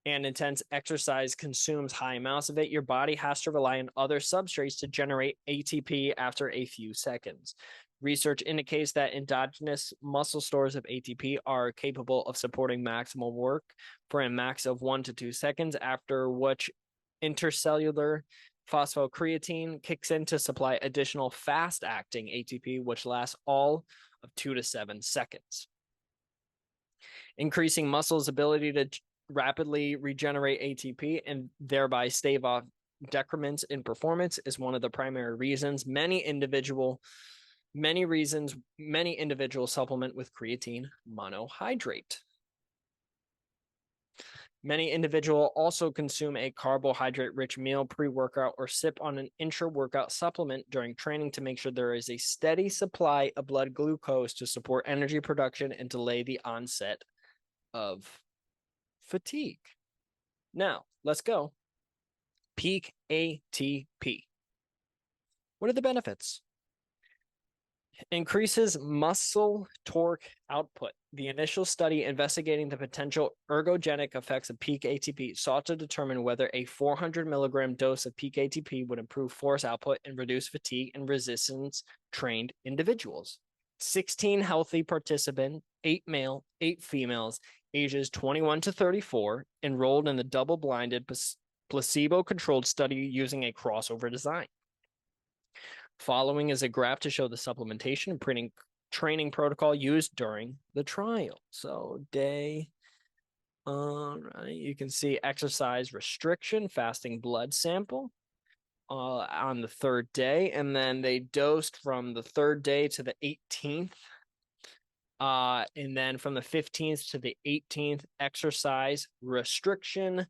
and intense exercise consumes high amounts of it, your body has to rely on other substrates to generate ATP after a few seconds. Research indicates that endogenous muscle stores of ATP are capable of supporting maximal work for a max of 1 to 2 seconds, after which intercellular phosphocreatine kicks in to supply additional fast-acting ATP, which lasts all of 2 to 7 seconds. Increasing muscle's ability to rapidly regenerate ATP and thereby stave off decrements in performance is one of the primary reasons many individuals supplement with creatine monohydrate. Many individuals also consume a carbohydrate-rich meal pre-workout or sip on an intra-workout supplement during training to make sure there is a steady supply of blood glucose to support energy production and delay the onset of fatigue. Now, let's go. Peak ATP. What are the benefits? Increases muscle torque output. The initial study investigating the potential ergogenic effects of peak ATP sought to determine whether a 400 milligram dose of peak ATP would improve force output and reduce fatigue in resistance trained individuals. 16 healthy participants, 8 male, 8 females, ages 21 to 34, enrolled in the double-blinded placebo-controlled study using a crossover design. Following is a graph to show the supplementation and training protocol used during the trial. So you can see exercise restriction, fasting blood sample on the 3rd day, and then they dosed from the 3rd day to the 18th. And then from the 15th to the 18th, exercise restriction.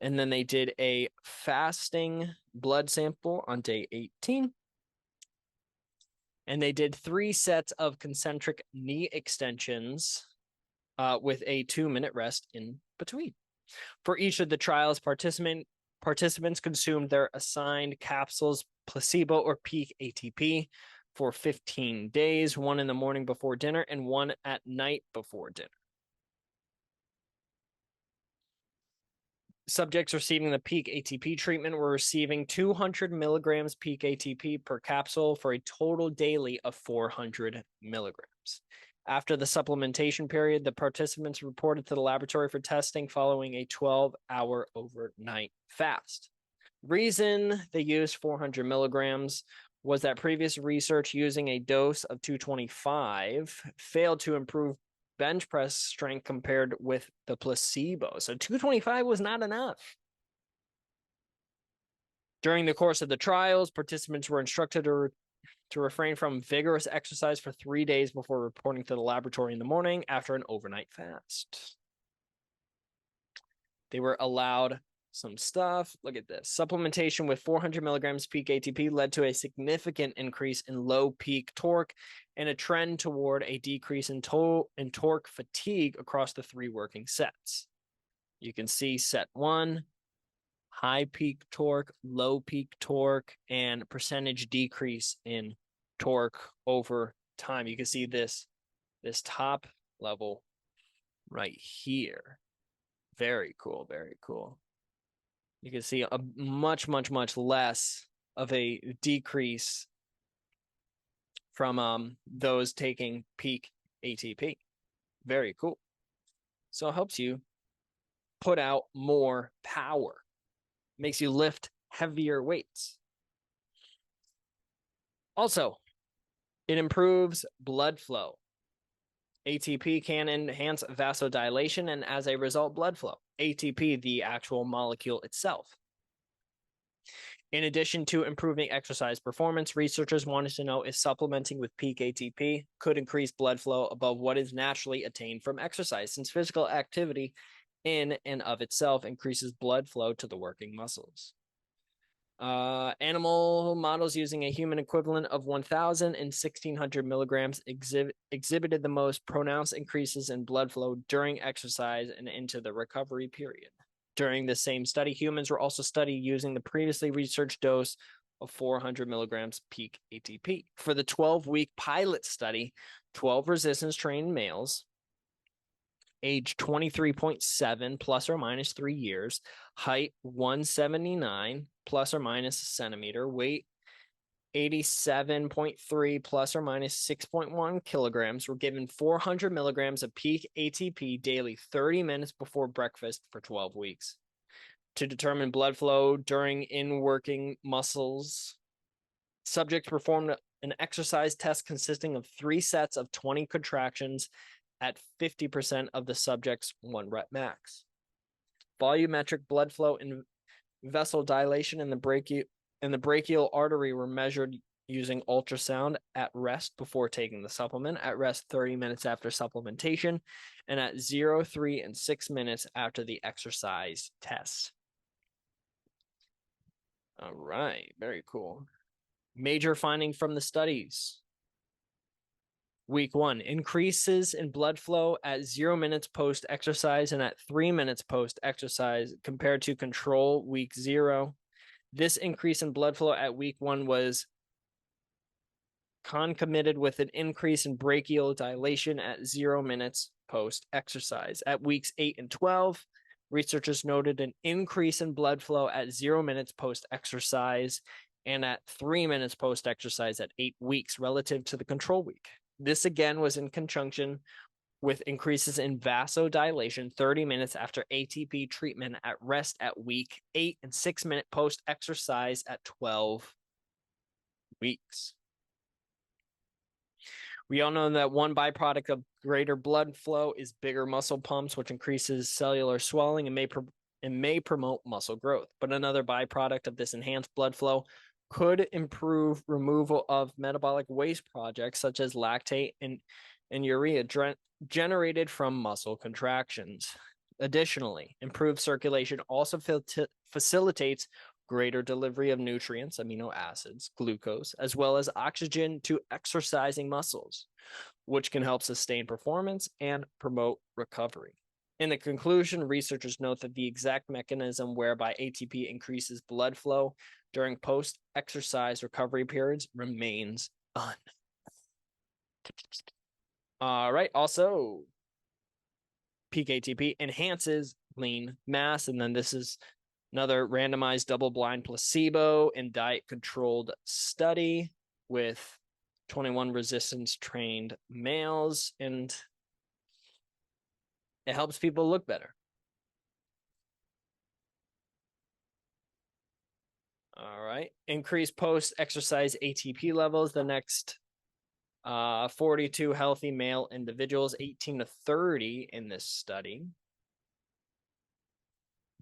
And then they did a fasting blood sample on day 18. And they did 3 sets of concentric knee extensions with a 2-minute rest in between. For each of the trials, participants consumed their assigned capsules, placebo or peak ATP, for 15 days, 1 in the morning before dinner and 1 at night before dinner. Subjects receiving the peak ATP treatment were receiving 200 milligrams peak ATP per capsule for a total daily of 400 milligrams. After the supplementation period, the participants reported to the laboratory for testing following a 12-hour overnight fast. Reason they used 400 milligrams was that previous research using a dose of 225 failed to improve bench press strength compared with the placebo. So 225 was not enough. During the course of the trials, participants were instructed to refrain from vigorous exercise for 3 days before reporting to the laboratory in the morning after an overnight fast. They were allowed some stuff. Look at this. Supplementation with 400 milligrams peak ATP led to a significant increase in low peak torque and a trend toward a decrease in torque fatigue across the 3 working sets. You can see set 1, high peak torque, low peak torque, and percentage decrease in torque over time. You can see this top level right here. Very cool, very cool. You can see a much less of a decrease from those taking peak ATP. Very cool. So it helps you put out more power. Makes you lift heavier weights. Also, it improves blood flow. ATP can enhance vasodilation and, as a result, blood flow. ATP, the actual molecule itself. In addition to improving exercise performance, researchers wanted to know if supplementing with peak ATP could increase blood flow above what is naturally attained from exercise, since physical activity in and of itself increases blood flow to the working muscles. Animal models using a human equivalent of 1,000 and 1,600 milligrams exhibited the most pronounced increases in blood flow during exercise and into the recovery period. During the same study, humans were also studied using the previously researched dose of 400 milligrams peak ATP. For the 12-week pilot study, 12 resistance-trained males age 23.7 plus or minus 3 years, height 179 plus or minus a centimeter, weight 87.3 plus or minus 6.1 kilograms, were given 400 milligrams of peak ATP daily 30 minutes before breakfast for 12 weeks. To determine blood flow during in-working muscles, subjects performed an exercise test consisting of 3 sets of 20 contractions at 50% of the subject's 1 rep max. Volumetric blood flow and vessel dilation in the brachial artery were measured using ultrasound at rest before taking the supplement, at rest 30 minutes after supplementation, and at 0, 3, and 6 minutes after the exercise test. All right, very cool. Major finding from the studies. Week 1, increases in blood flow at 0 minutes post-exercise and at 3 minutes post-exercise compared to control week 0. This increase in blood flow at week 1 was concomitant with an increase in brachial dilation at 0 minutes post-exercise. At weeks 8 and 12, researchers noted an increase in blood flow at 0 minutes post-exercise and at 3 minutes post-exercise at 8 weeks relative to the control week. This again was in conjunction with increases in vasodilation 30 minutes after ATP treatment at rest at week 8 and 6 minute post-exercise at 12 weeks. We all know that one byproduct of greater blood flow is bigger muscle pumps, which increases cellular swelling and may promote muscle growth. But another byproduct of this enhanced blood flow could improve removal of metabolic waste projects such as lactate and urea generated from muscle contractions. Additionally, improved circulation also facilitates greater delivery of nutrients, amino acids, glucose, as well as oxygen to exercising muscles, which can help sustain performance and promote recovery. In the conclusion, researchers note that the exact mechanism whereby ATP increases blood flow during post-exercise recovery periods remains unknown. All right. Also, peak ATP enhances lean mass. And then this is another randomized double-blind placebo and diet-controlled study with 21 resistance-trained males. And it helps people look better. All right. Increased post-exercise ATP levels. The next 42 healthy male individuals, 18 to 30 in this study,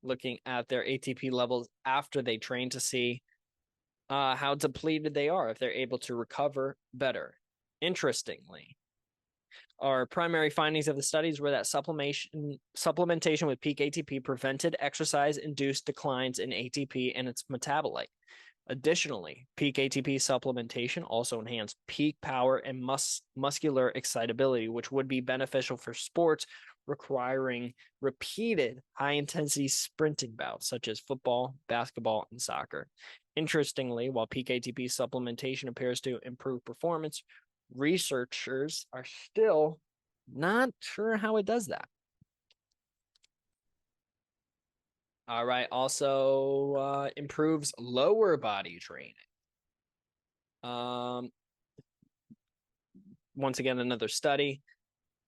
looking at their ATP levels after they train to see how depleted they are, if they're able to recover better. Interestingly, our primary findings of the studies were that supplementation with peak ATP prevented exercise-induced declines in ATP and its metabolite. Additionally, peak ATP supplementation also enhanced peak power and muscular excitability, which would be beneficial for sports requiring repeated high-intensity sprinting bouts, such as football, basketball, and soccer. Interestingly, while peak ATP supplementation appears to improve performance, researchers are still not sure how it does that. All right, also improves lower body training. Once again, another study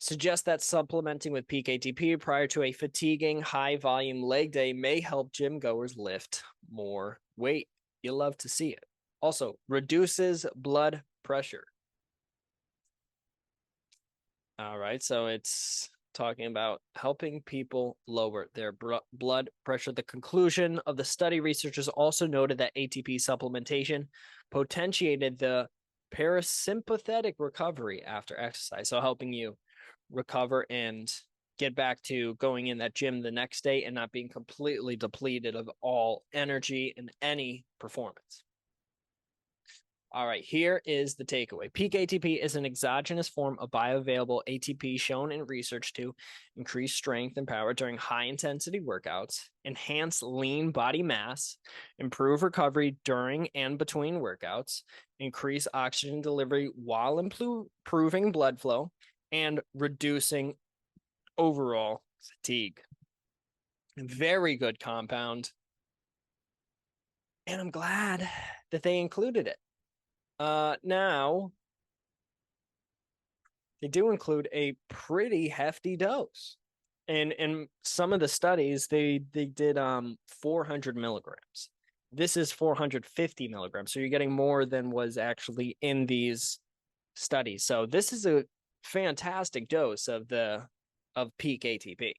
suggests that supplementing with peak ATP prior to a fatiguing high-volume leg day may help gym goers lift more weight. You'll love to see it. Also, reduces blood pressure. All right, so it's talking about helping people lower their blood pressure. The conclusion of the study, researchers also noted that ATP supplementation potentiated the parasympathetic recovery after exercise, so helping you recover and get back to going in that gym the next day and not being completely depleted of all energy and any performance. All right, here is the takeaway. Peak ATP is an exogenous form of bioavailable ATP shown in research to increase strength and power during high-intensity workouts, enhance lean body mass, improve recovery during and between workouts, increase oxygen delivery while improving blood flow, and reducing overall fatigue. Very good compound. And I'm glad that they included it. Now they do include a pretty hefty dose. And in some of the studies, they did 400 milligrams. This is 450 milligrams. So you're getting more than was actually in these studies. So this is a fantastic dose of peak ATP.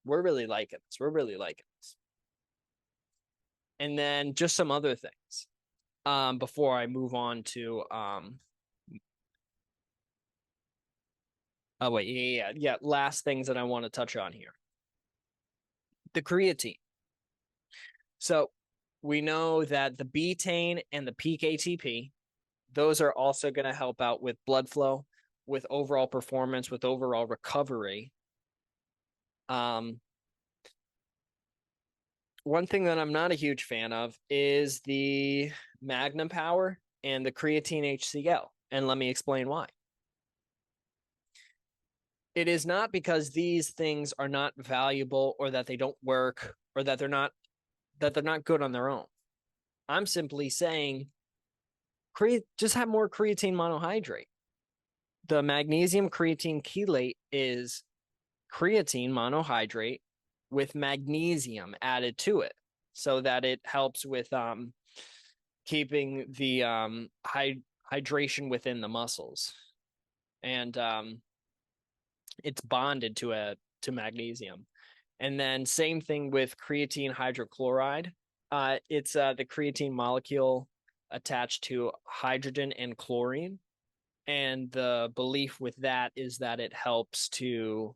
We're really liking this. We're really liking this. And then just some other things before I move on to oh wait, yeah. Last things that I want to touch on here. The creatine. So we know that the betaine and the peak ATP, those are also going to help out with blood flow, with overall performance, with overall recovery. One thing that I'm not a huge fan of is the Magnum Power and the creatine HCl. And let me explain why. It is not because these things are not valuable or that they don't work or that they're not good on their own. I'm simply saying just have more creatine monohydrate. The magnesium creatine chelate is creatine monohydrate with magnesium added to it so that it helps with keeping the hydration within the muscles. And it's bonded to magnesium. And then same thing with creatine hydrochloride. It's the creatine molecule attached to hydrogen and chlorine. And the belief with that is that it helps to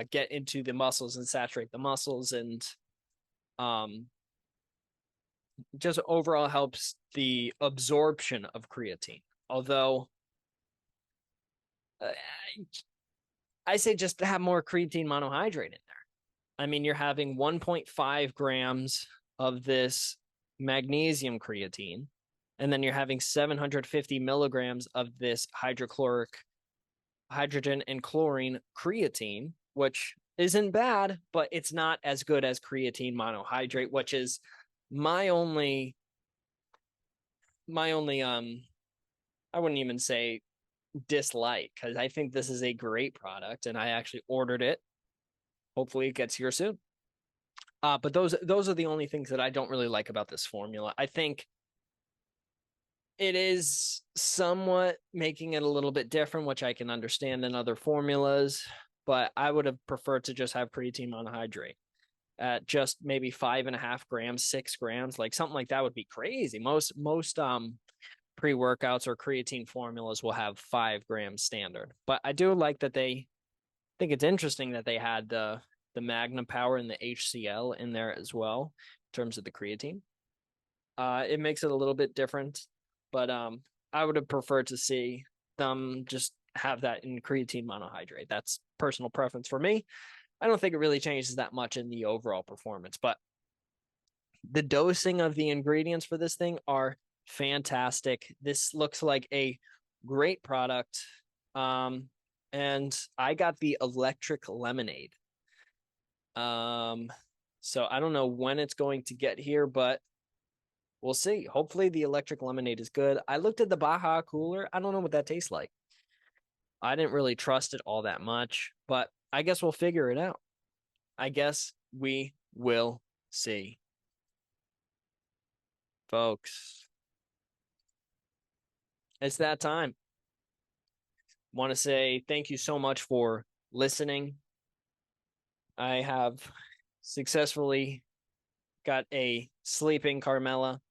get into the muscles and saturate the muscles, and just overall helps the absorption of creatine. Although I say just to have more creatine monohydrate in there. I mean, you're having 1.5 grams of this magnesium creatine, and then you're having 750 milligrams of this hydrochloric hydrogen and chlorine creatine, which isn't bad, but it's not as good as creatine monohydrate, which is my only I wouldn't even say dislike, because I think this is a great product and I actually ordered it. Hopefully it gets here soon. But those are the only things that I don't really like about this formula. I think it is somewhat making it a little bit different, which I can understand in other formulas, but I would have preferred to just have creatine monohydrate at just maybe 5.5 grams, 6 grams, like something like that would be crazy. Most pre-workouts or creatine formulas will have 5 grams standard, but I do like that they think it's interesting that they had the Magnum Power and the HCl in there as well in terms of the creatine. It makes it a little bit different, but I would have preferred to see them just have that in creatine monohydrate. That's personal preference for me. I don't think it really changes that much in the overall performance, but the dosing of the ingredients for this thing are fantastic. This looks like a great product. And I got the electric lemonade. So I don't know when it's going to get here, but we'll see. Hopefully the electric lemonade is good. I looked at the Baja cooler. I don't know what that tastes like. I didn't really trust it all that much, but I guess we'll figure it out. I guess we will see. Folks, it's that time. Want to say thank you so much for listening. I have successfully got a sleeping Carmela.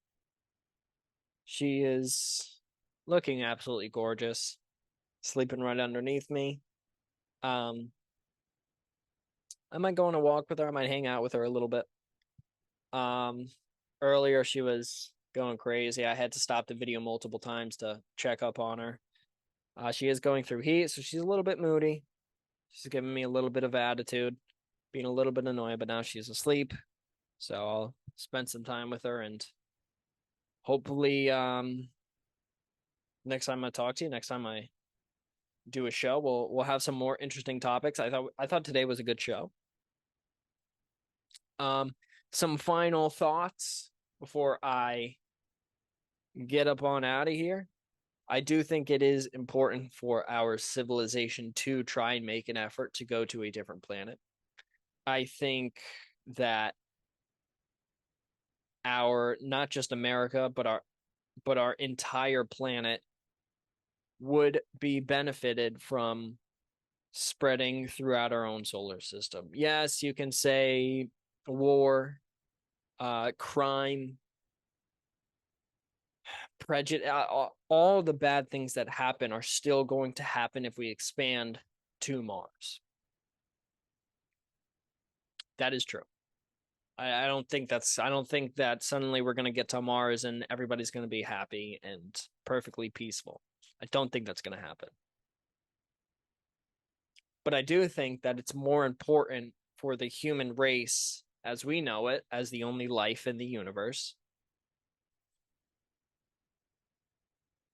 She is looking absolutely gorgeous, sleeping right underneath me. I might go on a walk with her. I might hang out with her a little bit. Earlier she was going crazy. I had to stop the video multiple times to check up on her. She is going through heat, so she's a little bit moody. She's giving me a little bit of attitude, being a little bit annoyed, but now she's asleep. So I'll spend some time with her, and hopefully next time I talk to you, next time I do a show. We'll have some more interesting topics. I thought today was a good show. Some final thoughts before I get up on out of here. I do think it is important for our civilization to try and make an effort to go to a different planet. I think that our, not just America, but our entire planet would be benefited from spreading throughout our own solar system. Yes, you can say war, crime, prejudice, all the bad things that happen are still going to happen if we expand to Mars. That is true. I don't think that suddenly we're going to get to Mars and everybody's going to be happy and perfectly peaceful. I don't think that's going to happen. But I do think that it's more important for the human race as we know it, as the only life in the universe,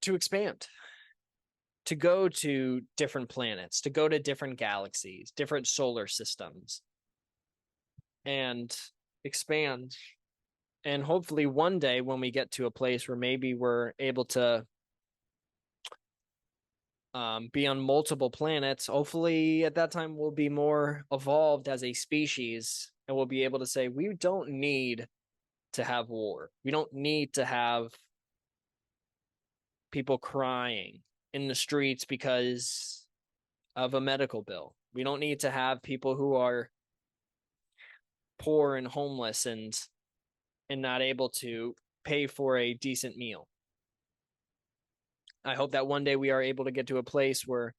to expand, to go to different planets, to go to different galaxies, different solar systems, and expand. And hopefully one day when we get to a place where maybe we're able to be on multiple planets, hopefully at that time we'll be more evolved as a species and we'll be able to say we don't need to have war. We don't need to have people crying in the streets because of a medical bill. We don't need to have people who are poor and homeless and not able to pay for a decent meal. I hope that one day we are able to get to a place where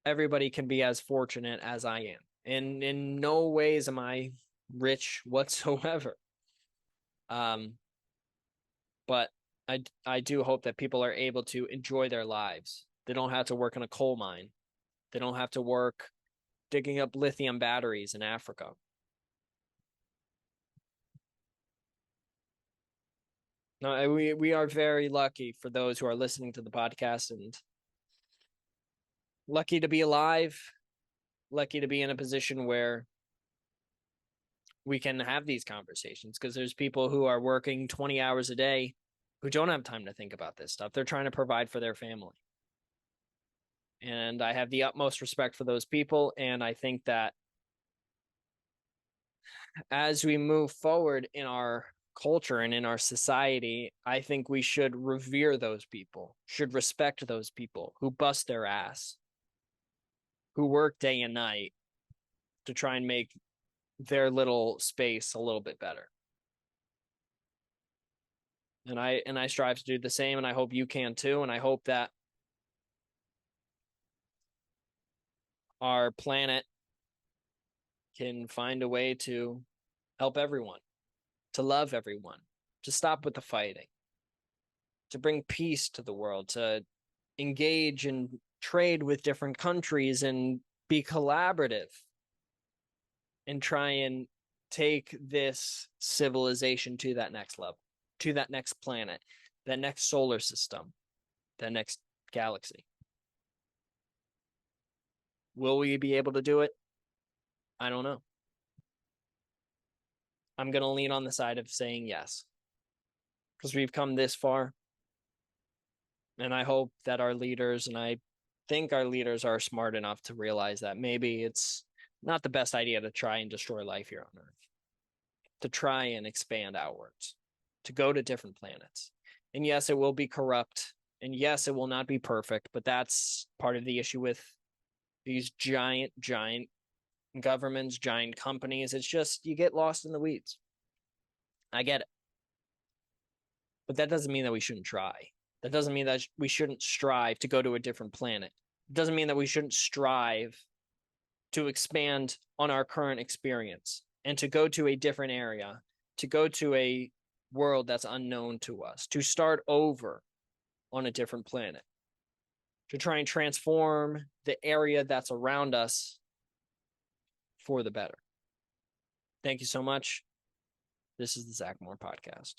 everybody can be as fortunate as I am. And in no ways am I rich whatsoever. But I do hope that people are able to enjoy their lives. They don't have to work in a coal mine. They don't have to work digging up lithium batteries in Africa. No, we are very lucky for those who are listening to the podcast and lucky to be alive, lucky to be in a position where we can have these conversations because there's people who are working 20 hours a day who don't have time to think about this stuff. They're trying to provide for their family. And I have the utmost respect for those people. And I think that as we move forward in our culture and in our society, I think we should revere those people, should respect those people who bust their ass, who work day and night to try and make their little space a little bit better. And I strive to do the same, and I hope you can too. And I hope that our planet can find a way to help everyone, to love everyone, to stop with the fighting, to bring peace to the world, to engage and trade with different countries and be collaborative and try and take this civilization to that next level, to that next planet, that next solar system, that next galaxy. Will we be able to do it? I don't know. I'm going to lean on the side of saying yes, because we've come this far. And I hope that our leaders, and I think our leaders are smart enough to realize that maybe it's not the best idea to try and destroy life here on Earth, to try and expand outwards, to go to different planets. And yes, it will be corrupt. And yes, it will not be perfect, but that's part of the issue with these giant governments, giant companies. It's just you get lost in the weeds. I get it. But that doesn't mean that we shouldn't try. That doesn't mean that we shouldn't strive to go to a different planet. It doesn't mean that we shouldn't strive to expand on our current experience and to go to a different area, to go to a world that's unknown to us, to start over on a different planet, to try and transform the area that's around us for the better. Thank you so much. This is the Zach Moore Podcast.